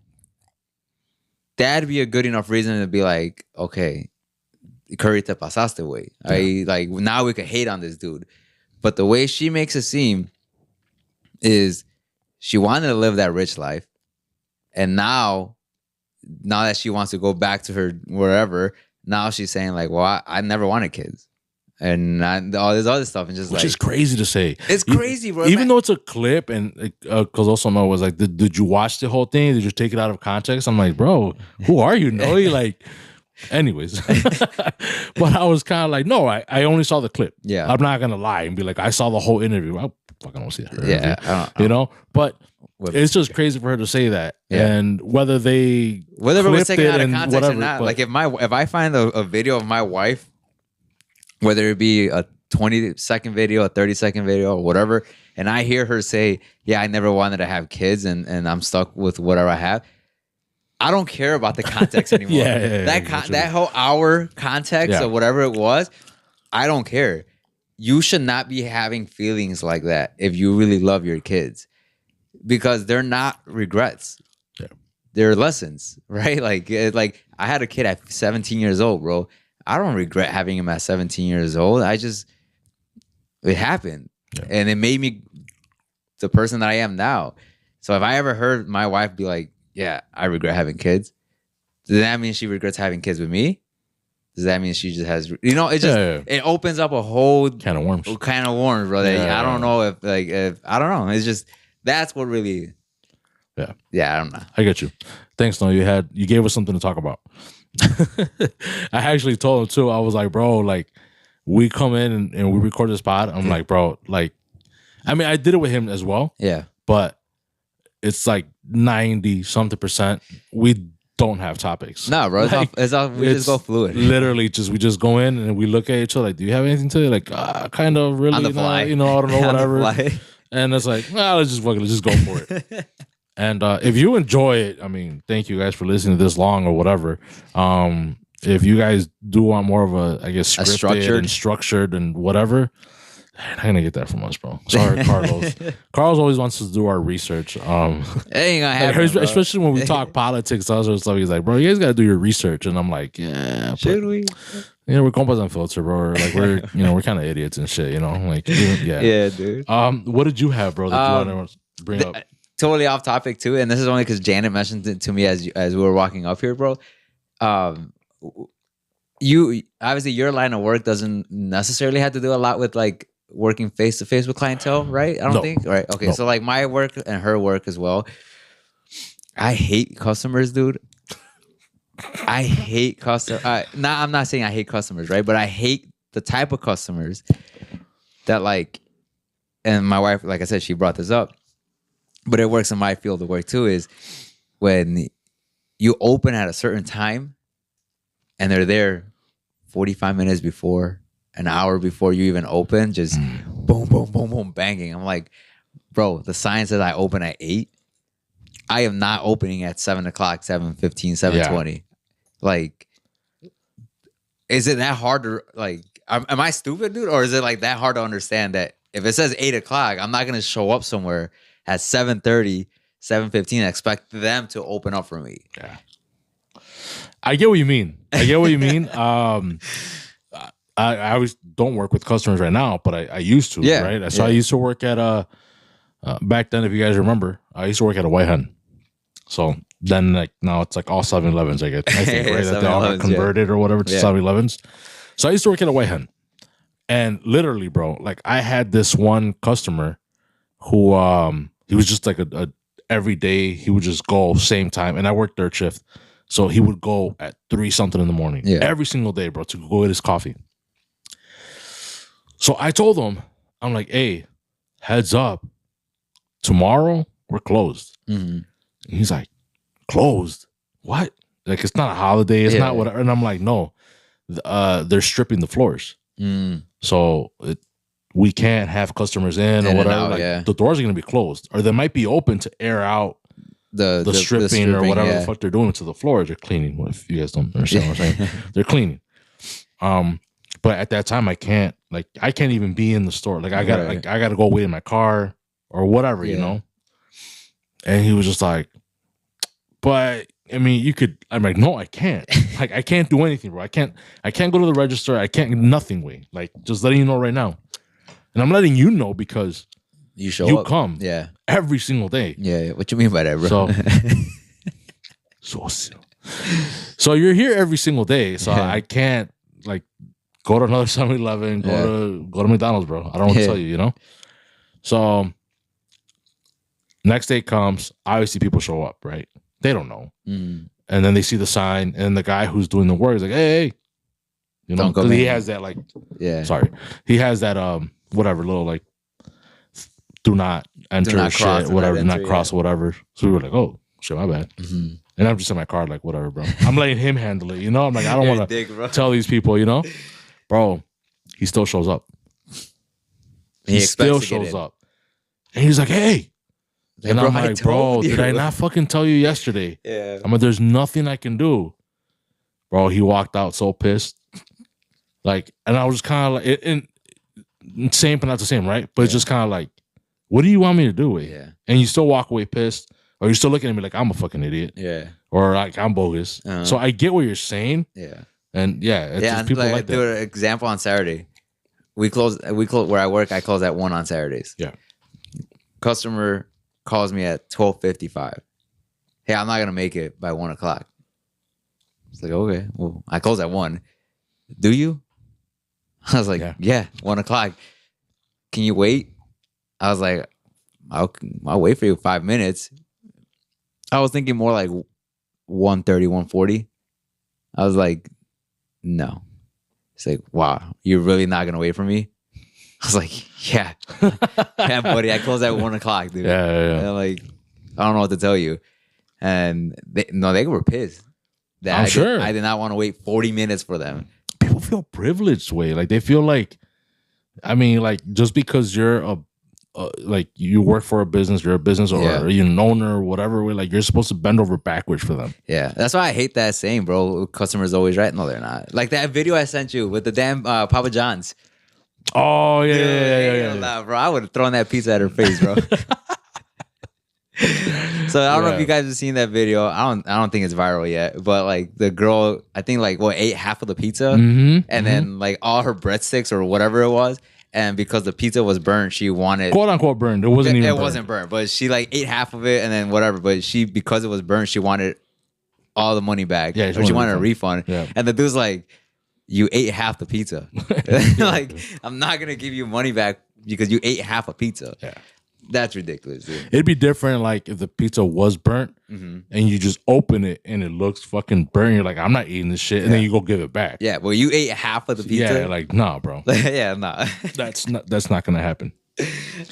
[SPEAKER 2] that'd be a good enough reason to be like, okay, Curry te pasaste, way. Like now we could hate on this dude, but the way she makes it seem is she wanted to live that rich life, and now that she wants to go back to her wherever, now she's saying like, well, I never wanted kids. And all this other stuff, and just
[SPEAKER 1] which is crazy to say.
[SPEAKER 2] It's crazy, bro.
[SPEAKER 1] Even though it's a clip, and because also Noah was like, did you watch the whole thing? Did you take it out of context? I'm like, bro, who are you, Noah? Like, anyways. But I was kind of like, no, I only saw the clip.
[SPEAKER 2] Yeah,
[SPEAKER 1] I'm not gonna lie and be like, I saw the whole interview. I fucking don't see that.
[SPEAKER 2] Yeah,
[SPEAKER 1] I don't. But it's just crazy for her to say that, and whether it was taken out of context whatever, or not.
[SPEAKER 2] Like if I find a video of my wife, whether it be a 20-second video, a 30-second video, or whatever, and I hear her say, "Yeah, I never wanted to have kids, and I'm stuck with whatever I have," I don't care about the context anymore. That whole hour context or whatever it was, I don't care. You should not be having feelings like that if you really love your kids, because they're not regrets. Yeah. They're lessons, right? Like I had a kid at 17 years old, bro. I don't regret having him at 17 years old. It happened. Yeah. And it made me the person that I am now. So if I ever heard my wife be like, yeah, I regret having kids, does that mean she regrets having kids with me? Does that mean she just has, it opens up a whole
[SPEAKER 1] can of worms,
[SPEAKER 2] bro. I don't know if I don't know. It's just, that's what really, I don't know.
[SPEAKER 1] I get you. Thanks, Noah. You gave us something to talk about. I actually told him too. I was like, bro, like we come in and we record this pod. I'm like, bro, like, I mean, I did it with him as well.
[SPEAKER 2] Yeah.
[SPEAKER 1] But it's like 90-something%. We don't have topics.
[SPEAKER 2] No, bro. Like, we just go fluid.
[SPEAKER 1] Literally, we just go in and we look at each other like, do you have anything to like, kind of really,
[SPEAKER 2] on the fly.
[SPEAKER 1] I don't know, whatever. And it's like, let's just go for it. And if you enjoy it, I mean, thank you guys for listening to this long or whatever. If you guys do want more of a, I guess, structured and whatever, you're not gonna get that from us, bro. Sorry, Carlos. Carlos always wants us to do our research.
[SPEAKER 2] It ain't gonna happen,
[SPEAKER 1] like, especially when we talk politics, stuff. He's like, bro, you guys gotta do your research. And I'm like, yeah.
[SPEAKER 2] Should we?
[SPEAKER 1] we're Compas Unfiltered, bro. Like we're we're kind of idiots and shit, like
[SPEAKER 2] Yeah, dude.
[SPEAKER 1] What did you have, bro, that you want to bring up?
[SPEAKER 2] Totally off topic too, and this is only because Janet mentioned it to me as we were walking up here, bro. You obviously your line of work doesn't necessarily have to do a lot with like working face to face with clientele, right? I don't think. Right. Okay. No. So like my work and her work as well. I hate customers, dude. I hate customers. I'm not saying I hate customers, right? But I hate the type of customers that like, and my wife, like I said, she brought this up, but it works in my field of work too, is when you open at a certain time and they're there 45 minutes before, an hour before you even open, just boom, boom, boom, boom, banging. I'm like, bro, the sign says I open at 8. I am not opening at 7 o'clock, 7:15, 7:20. Yeah. Like, is it that hard to, like, am I stupid, dude? Or is it like that hard to understand that if it says 8 o'clock, I'm not going to show up somewhere at 7:30, 7:15 and expect them to open up for me?
[SPEAKER 1] Yeah. I get what you mean. I always don't work with customers right now, but I used to, right? So I used to work at back then, if you guys remember, I used to work at a White Hen. So then, like now, it's like all 7-Elevens. I think, right? That they all got converted or whatever to 7-Elevens. So I used to work at a White Hen, and literally, bro, like I had this one customer who he was just like a every day he would just go same time, and I worked third shift, so he would go at 3 something in the morning every single day, bro, to go get his coffee. So I told him, I'm like, hey, heads up. Tomorrow we're closed. And he's like, closed? What? Like it's not a holiday. It's not whatever. And I'm like, no, they're stripping the floors. So we can't have customers in or whatever. Out, the doors are gonna be closed, or they might be open to air out the stripping or whatever the fuck they're doing to the floors. They're cleaning. What if you guys don't understand what I'm saying? They're cleaning. But at that time I can't even be in the store. Like I gotta go wait in my car or whatever, you know? And he was just like, but I mean, you could. I'm like, no, I can't. Like, I can't do anything, bro. I can't go to the register. I can't, nothing, way. Like, just letting you know right now. And I'm letting you know because you up. Come every single day.
[SPEAKER 2] Yeah. What you mean by that, bro?
[SPEAKER 1] So you're here every single day. So I can't, like, go to another 7-Eleven, go to McDonald's, bro. I don't want to tell you, you know? So next day comes, obviously people show up, right? They don't know. And then they see the sign, and the guy who's doing the work is like, hey. You know, because he has that, like, he has that, whatever, little, like, do not enter shit, whatever, do not cross, whatever. So we were like, oh, shit, my bad. And I'm just in my car, like, whatever, bro. I'm letting him handle it, you know? I'm like, I don't want to tell these people, you know? Bro, he still shows up. He still shows up. And he's like, hey. And I'm like, bro, did I not fucking tell you yesterday? I'm like, there's nothing I can do. Bro, he walked out so pissed. Like, and I was just kind of like, same but not the same, right? But it's just kind of like, what do you want me to do with it? And you still walk away pissed, or you're still looking at me like I'm a fucking idiot. Or like I'm bogus. So I get what you're saying. And it's just people like that.
[SPEAKER 2] Do an example on Saturday. We close where I work, I close at 1 on Saturdays. Customer calls me at 12:55. Hey, I'm not gonna make it by 1 o'clock. It's like, okay, well, I close at 1. Do you? I was like, yeah, 1 o'clock. Can you wait? I was like, I'll wait for you 5 minutes. I was thinking more like 1:30, 1:40. I was like, no. It's like, wow, you're really not gonna wait for me? I was like, yeah, buddy. I close at 1 o'clock, dude. And I'm like, I don't know what to tell you. And they were pissed.
[SPEAKER 1] I'm sure.
[SPEAKER 2] I did not want to wait 40 minutes for them.
[SPEAKER 1] People feel privileged, way. Like they feel like, I mean, like just because you're like you work for a business, you're a business or you're an owner or whatever, way, like you're supposed to bend over backwards for them.
[SPEAKER 2] Yeah, that's why I hate that saying, bro. Customers always right. No, they're not. Like that video I sent you with the damn Papa John's.
[SPEAKER 1] Oh yeah.
[SPEAKER 2] Bro, I would have thrown that pizza at her face, bro. So I don't know if you guys have seen that video. I don't think it's viral yet, but like the girl, I think like ate half of the pizza, and then like all her breadsticks or whatever it was, and because the pizza was burned, she wanted
[SPEAKER 1] quote unquote burned. It wasn't even.
[SPEAKER 2] It wasn't burned, but she like ate half of it and then whatever. But because it was burned, she wanted all the money back.
[SPEAKER 1] Yeah,
[SPEAKER 2] she wanted a refund.
[SPEAKER 1] Yeah.
[SPEAKER 2] And the dude's like, "You ate half the pizza. Like, I'm not gonna give you money back because you ate half a pizza."
[SPEAKER 1] Yeah.
[SPEAKER 2] That's ridiculous, dude.
[SPEAKER 1] It'd be different, like if the pizza was burnt and you just open it and it looks fucking burnt. You're like, I'm not eating this shit, and then you go give it back.
[SPEAKER 2] Yeah, well, you ate half of the pizza.
[SPEAKER 1] Yeah, like nah, bro.
[SPEAKER 2] Yeah, nah.
[SPEAKER 1] That's not gonna happen.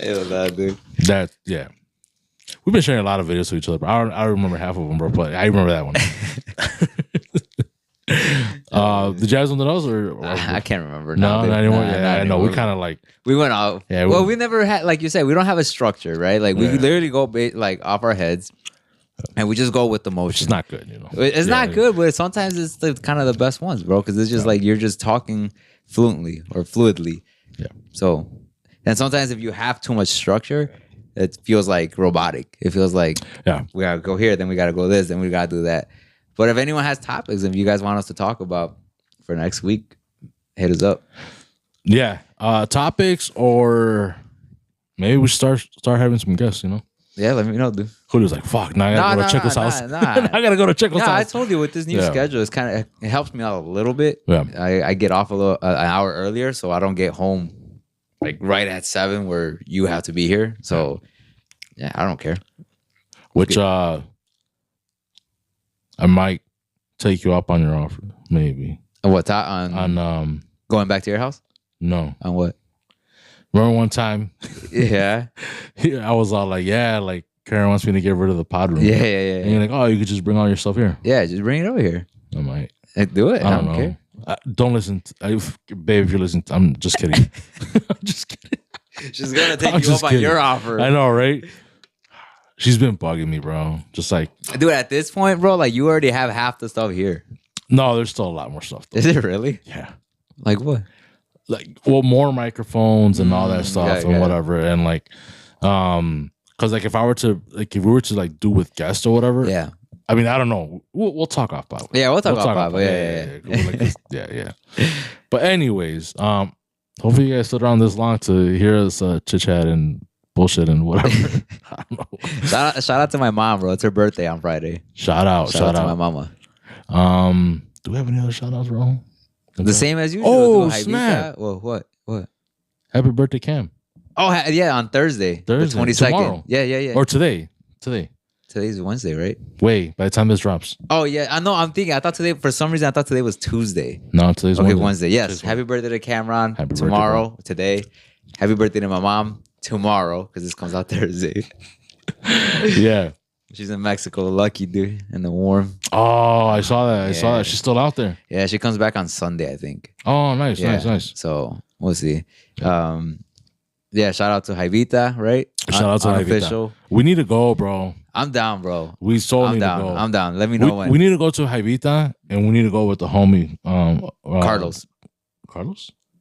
[SPEAKER 2] Hell nah, dude.
[SPEAKER 1] Yeah. We've been sharing a lot of videos to each other, but I don't remember half of them, bro. But I remember that one. Did you have something else, or
[SPEAKER 2] I can't remember.
[SPEAKER 1] No, not anymore. Yeah, I know. We kind of like
[SPEAKER 2] we went out.
[SPEAKER 1] Yeah.
[SPEAKER 2] Well, we never had, like you said, we don't have a structure, right? Like we literally go like off our heads, and we just go with the motion.
[SPEAKER 1] It's not good, you know.
[SPEAKER 2] It's not good, but sometimes it's kind of the best ones, bro. Because it's just like you're just talking fluently or fluidly.
[SPEAKER 1] Yeah.
[SPEAKER 2] So, and sometimes if you have too much structure, it feels like robotic. It feels like we gotta go here, then we gotta go this, then we gotta do that. But if anyone has topics, if you guys want us to talk about for next week, hit us up.
[SPEAKER 1] Yeah, topics, or maybe we start having some guests. You know.
[SPEAKER 2] Yeah, let me know, dude.
[SPEAKER 1] Julio's like, fuck, now I gotta go to Checo's house. I gotta go to Checo's house.
[SPEAKER 2] I told you with this new schedule, it's it helps me out a little bit.
[SPEAKER 1] Yeah,
[SPEAKER 2] I get off an hour earlier, so I don't get home like right at 7 where you have to be here. So yeah, I don't care.
[SPEAKER 1] Which I might take you up on your offer, maybe.
[SPEAKER 2] What on going back to your house?
[SPEAKER 1] No.
[SPEAKER 2] On what?
[SPEAKER 1] Remember one time?
[SPEAKER 2] Yeah.
[SPEAKER 1] I was all like, yeah, like Karen wants me to get rid of the pod room.
[SPEAKER 2] Yeah.
[SPEAKER 1] And you're like, oh, you could just bring all your stuff here.
[SPEAKER 2] Yeah, just bring it over here.
[SPEAKER 1] I might.
[SPEAKER 2] Do it.
[SPEAKER 1] I don't know.
[SPEAKER 2] Care.
[SPEAKER 1] Don't listen. Babe, if you're listening, I'm just kidding. I'm just kidding.
[SPEAKER 2] She's going to take you up on your offer.
[SPEAKER 1] I know, right? She's been bugging me, bro. Just like,
[SPEAKER 2] dude, at this point, bro, like you already have half the stuff here.
[SPEAKER 1] No, there's still a lot more stuff, though.
[SPEAKER 2] Is it really?
[SPEAKER 1] Yeah.
[SPEAKER 2] Like what?
[SPEAKER 1] Like, well, more microphones and all that stuff and whatever. And like, because like if we were to like do with guests or whatever.
[SPEAKER 2] Yeah.
[SPEAKER 1] I mean, I don't know. We'll talk off Bible.
[SPEAKER 2] Yeah, we'll talk off Bible.
[SPEAKER 1] Yeah. But anyways, hopefully you guys stood around this long to hear us chit chat and bullshit and whatever. I don't know.
[SPEAKER 2] Shout out to my mom, bro. It's her birthday on Friday.
[SPEAKER 1] Shout out
[SPEAKER 2] to my mama.
[SPEAKER 1] Do we have any other shout outs, bro?
[SPEAKER 2] The same as usual.
[SPEAKER 1] Oh, snap.
[SPEAKER 2] Well, what?
[SPEAKER 1] Happy birthday, Cam.
[SPEAKER 2] Oh, yeah, on Thursday. The 22nd.
[SPEAKER 1] Tomorrow.
[SPEAKER 2] Yeah.
[SPEAKER 1] Or today.
[SPEAKER 2] Today's Wednesday, right?
[SPEAKER 1] Wait, by the time this drops.
[SPEAKER 2] Oh, yeah. I know. I'm thinking. I thought today, for some reason, I thought today was Tuesday.
[SPEAKER 1] No, today's
[SPEAKER 2] Wednesday. Yes. Happy birthday to Cameron. Tomorrow, today. Happy birthday to my mom tomorrow, because this comes out Thursday.
[SPEAKER 1] Yeah.
[SPEAKER 2] She's in Mexico. Lucky, dude. In the warm.
[SPEAKER 1] Oh, I saw that. She's still out there.
[SPEAKER 2] Yeah, she comes back on Sunday, I think.
[SPEAKER 1] Oh, nice.
[SPEAKER 2] So, we'll see. Yeah, shout out to Jaivita, right?
[SPEAKER 1] Shout out to Jaivita. We need to go, bro.
[SPEAKER 2] I'm down, bro.
[SPEAKER 1] We need to go.
[SPEAKER 2] I'm down. Let me know when.
[SPEAKER 1] We need to go to Jaivita, and we need to go with the homie.
[SPEAKER 2] Carlos?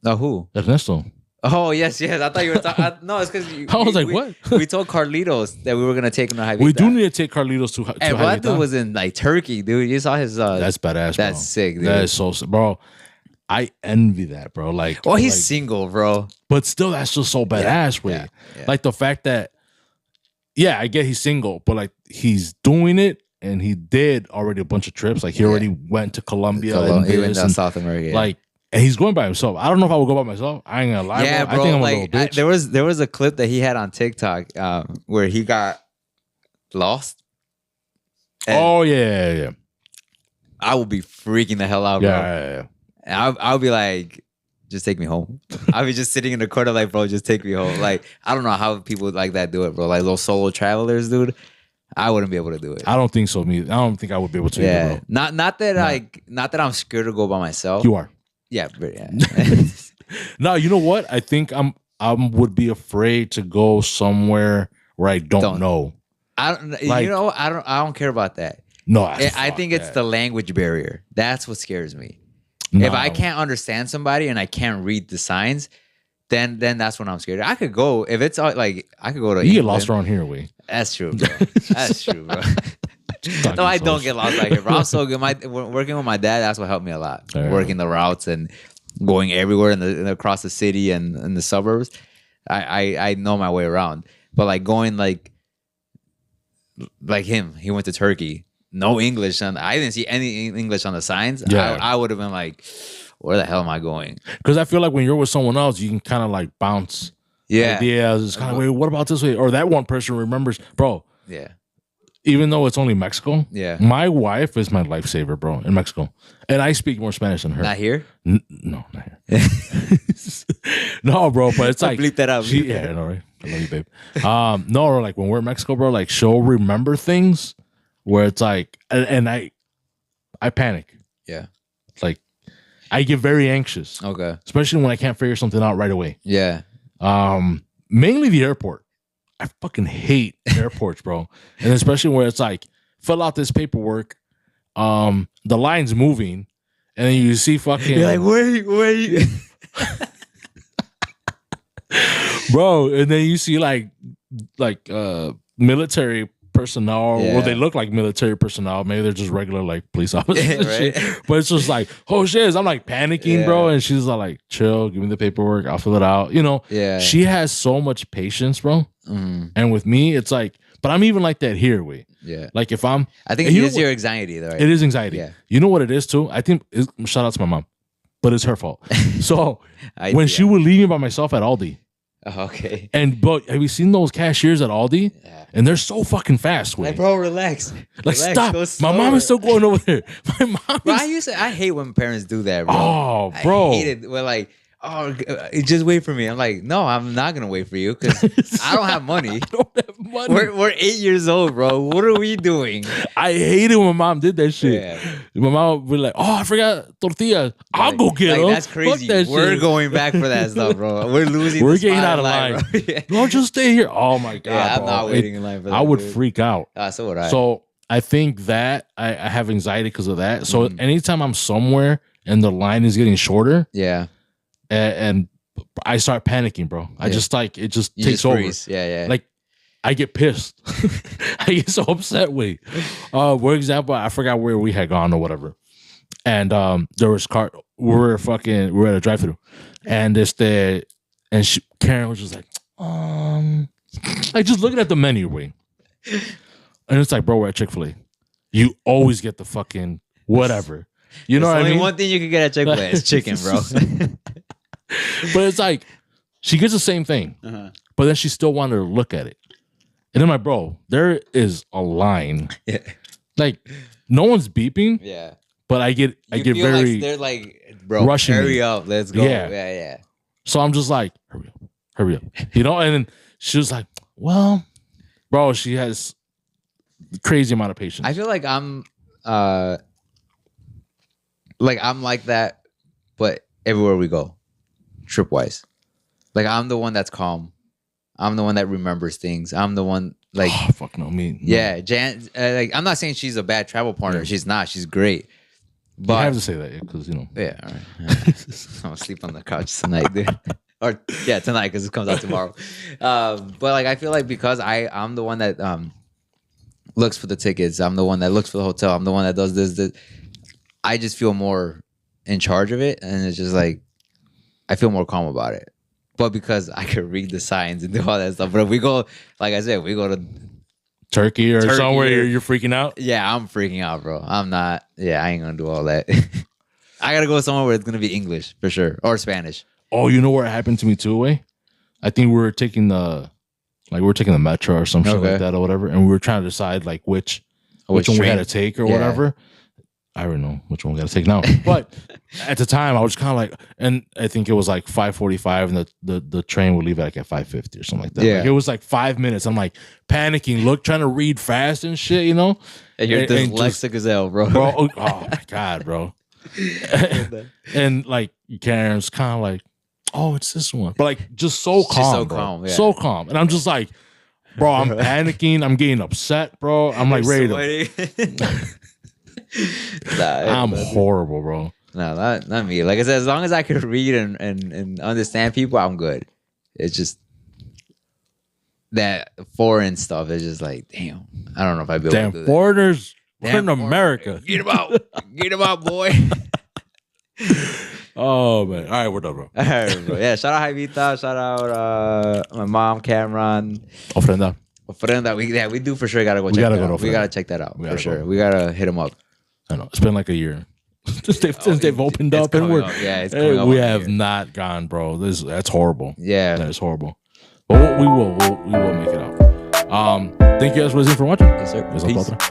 [SPEAKER 2] No, who?
[SPEAKER 1] Ernesto.
[SPEAKER 2] Oh, yes. I thought you were talking. No, it's because
[SPEAKER 1] I was like, what?
[SPEAKER 2] We told Carlitos that we were going to take him to Jaivita.
[SPEAKER 1] We do need to take Carlitos to Jaivita.
[SPEAKER 2] And that dude was in like Turkey, dude. You saw his...
[SPEAKER 1] that's badass, bro.
[SPEAKER 2] That's sick, dude.
[SPEAKER 1] That is so sick. Bro, I envy that, bro. Like,
[SPEAKER 2] well, he's single, bro.
[SPEAKER 1] But still, that's just so badass, yeah. Like the fact that, I get he's single, but like he's doing it, and he did already a bunch of trips. Like he already went to Colombia.
[SPEAKER 2] He went down South America.
[SPEAKER 1] Like, and he's going by himself. I don't know if I would go by myself. I ain't gonna lie.
[SPEAKER 2] Yeah, bro.
[SPEAKER 1] I think I'm
[SPEAKER 2] like,
[SPEAKER 1] a little bitch.
[SPEAKER 2] There was a clip that he had on TikTok where he got lost.
[SPEAKER 1] Oh yeah.
[SPEAKER 2] I would be freaking the hell out, bro.
[SPEAKER 1] Yeah.
[SPEAKER 2] And I'll be like, just take me home. I'll be just sitting in the corner like, bro, just take me home. Like, I don't know how people like that do it, bro. Like those solo travelers, dude. I wouldn't be able to do it.
[SPEAKER 1] I don't think so, me. I don't think I would be able to.
[SPEAKER 2] Yeah.
[SPEAKER 1] Either, bro.
[SPEAKER 2] Not that I'm scared to go by myself.
[SPEAKER 1] You are.
[SPEAKER 2] Yeah, but yeah.
[SPEAKER 1] No, you know what? I think I would be afraid to go somewhere where I don't know.
[SPEAKER 2] I don't care about that.
[SPEAKER 1] No,
[SPEAKER 2] I think it's the language barrier. That's what scares me. No. If I can't understand somebody and I can't read the signs, then that's when I'm scared. I could go if it's like I could go to.
[SPEAKER 1] You get lost around here,
[SPEAKER 2] That's true, bro. That's true, bro. No, I don't get lost out here, bro. I'm so good. Working with my dad, that's what helped me a lot. Working the routes and going everywhere across the city and in the suburbs. I know my way around. But like going like him, he went to Turkey. No English, and I didn't see any English on the signs. Yeah. I would have been like, where the hell am I going?
[SPEAKER 1] Because I feel like when you're with someone else, you can kind of like bounce ideas. It's kind of, wait, what about this way? Or that one person remembers, bro.
[SPEAKER 2] Yeah.
[SPEAKER 1] Even though it's only Mexico,
[SPEAKER 2] my
[SPEAKER 1] wife is my lifesaver, bro, in Mexico. And I speak more Spanish than her.
[SPEAKER 2] Not here?
[SPEAKER 1] No, not here. No, bro, but it's like...
[SPEAKER 2] bleep that out.
[SPEAKER 1] Yeah, I know, right? I love you, babe. No, like when we're in Mexico, bro, like she'll remember things where it's like... And I panic.
[SPEAKER 2] Yeah.
[SPEAKER 1] Like, I get very anxious.
[SPEAKER 2] Okay.
[SPEAKER 1] Especially when I can't figure something out right away.
[SPEAKER 2] Yeah.
[SPEAKER 1] Mainly the airport. I fucking hate airports, bro. And especially where it's like, fill out this paperwork. The line's moving. And then you see fucking...
[SPEAKER 2] You're like, wait.
[SPEAKER 1] Bro, and then you see like military personnel, or they look like military personnel. Maybe they're just regular like police officers. Right? But it's just like, oh shit, I'm like panicking, bro. And she's like, chill, give me the paperwork, I'll fill it out. You know, she has so much patience, bro. And with me, it's like, but I'm even like that here, like if I think
[SPEAKER 2] it is your anxiety though, right?
[SPEAKER 1] It is anxiety. Yeah. You know what it is too? I think shout out to my mom, but it's her fault. So when she would leave me by myself at Aldi.
[SPEAKER 2] Okay.
[SPEAKER 1] But have you seen those cashiers at Aldi? Yeah. And they're so fucking fast.
[SPEAKER 2] Like, bro, relax.
[SPEAKER 1] Like, stop. My mom is still going over there. My mom.
[SPEAKER 2] Bro, I hate when parents do that, bro.
[SPEAKER 1] Oh, bro.
[SPEAKER 2] I hate it. We're like, oh, just wait for me. I'm like, no, I'm not gonna wait for you because I don't have money. I don't have money. We're 8 years old, bro. What are we doing?
[SPEAKER 1] I hated when mom did that shit. Yeah. My mom would be like, oh, I forgot tortillas. I'll go get them.
[SPEAKER 2] That's crazy. We're going back for that stuff, bro. We're losing.
[SPEAKER 1] We're getting out of line. Bro, just stay here. Oh my god.
[SPEAKER 2] Yeah, I'm not waiting in line for that.
[SPEAKER 1] I would freak out.
[SPEAKER 2] So would I.
[SPEAKER 1] So I think that I have anxiety because of that. So anytime I'm somewhere and the line is getting shorter, and I start panicking, bro. I just like it just takes over.
[SPEAKER 2] Yeah.
[SPEAKER 1] Like I get pissed. I get so upset. For example, I forgot where we had gone or whatever. And there was we were at a drive-thru. And Karen was just like, like just looking at the menu, And it's like, bro, we're at Chick-fil-A. You always get the fucking whatever. You know what I mean?
[SPEAKER 2] Only one thing you can get at Chick-fil-A is chicken, bro.
[SPEAKER 1] But it's like she gets the same thing, but then she still wanted to look at it. And I'm like, bro, there is a line. Yeah. Like no one's beeping.
[SPEAKER 2] Yeah.
[SPEAKER 1] But I get very.
[SPEAKER 2] Like they're like, bro, rushing hurry up, let's go. Yeah.
[SPEAKER 1] So I'm just like, hurry up. You know. And then she was like, well, bro, she has crazy amount of patience.
[SPEAKER 2] I feel like I'm like that, but everywhere we go. Tripwise, like I'm the one that's calm. I'm the one that remembers things. I'm the one like
[SPEAKER 1] fuck no me.
[SPEAKER 2] Yeah, Jan. Like I'm not saying she's a bad travel partner. Yeah. She's not. She's great. But
[SPEAKER 1] I have to say that because you know.
[SPEAKER 2] Yeah. All right. I'm gonna sleep on the couch tonight, dude. Or tonight because it comes out tomorrow. But like I feel like because I'm the one that looks for the tickets. I'm the one that looks for the hotel. I'm the one that does this. I just feel more in charge of it, and it's just like. I feel more calm about it. But because I could read the signs and do all that stuff. But if we go, like I said, we go to
[SPEAKER 1] Turkey or somewhere, you're freaking out?
[SPEAKER 2] Yeah, I'm freaking out, bro. I'm not. Yeah, I ain't going to do all that. I got to go somewhere where it's going to be English for sure. Or Spanish.
[SPEAKER 1] Oh, you know where it happened to me too, I think we were taking the metro or some shit like that or whatever. And we were trying to decide like which one we had to take or whatever. I don't know which one we got to take now. But at the time, I was kind of like, and I think it was like 5:45 and the train would leave at like at 5:50 or something like that. Yeah. Like it was like 5 minutes. I'm like panicking, trying to read fast and shit, you know?
[SPEAKER 2] And you're dyslexic as hell, bro.
[SPEAKER 1] Oh my God, bro. And like Karen's kind of like, oh, it's this one. But like just so calm. She's so calm. Yeah. So calm. And I'm just like, bro, I'm panicking. I'm getting upset, bro. I'm like ready to. I'm horrible, bro.
[SPEAKER 2] No, not me. Like I said, as long as I can read and understand people, I'm good. It's just that foreign stuff is just like, damn. I don't know if I'd be able to do that.
[SPEAKER 1] Foreigners. We're in America.
[SPEAKER 2] Get them out. Get them out, boy.
[SPEAKER 1] Oh, man. All right, we're done, bro.
[SPEAKER 2] All right, bro. Yeah, shout out Jaivita. Shout out my mom, Cameron.
[SPEAKER 1] Ofrenda.
[SPEAKER 2] We do for sure gotta go check that out. We gotta check that out for sure. We gotta hit them up.
[SPEAKER 1] I know. It's been like a year since they've opened up. And we have not gone, bro. That's horrible.
[SPEAKER 2] Yeah.
[SPEAKER 1] That is horrible. But we will make it out. Thank you guys for listening, for watching.
[SPEAKER 2] Yes, sir.
[SPEAKER 1] Peace.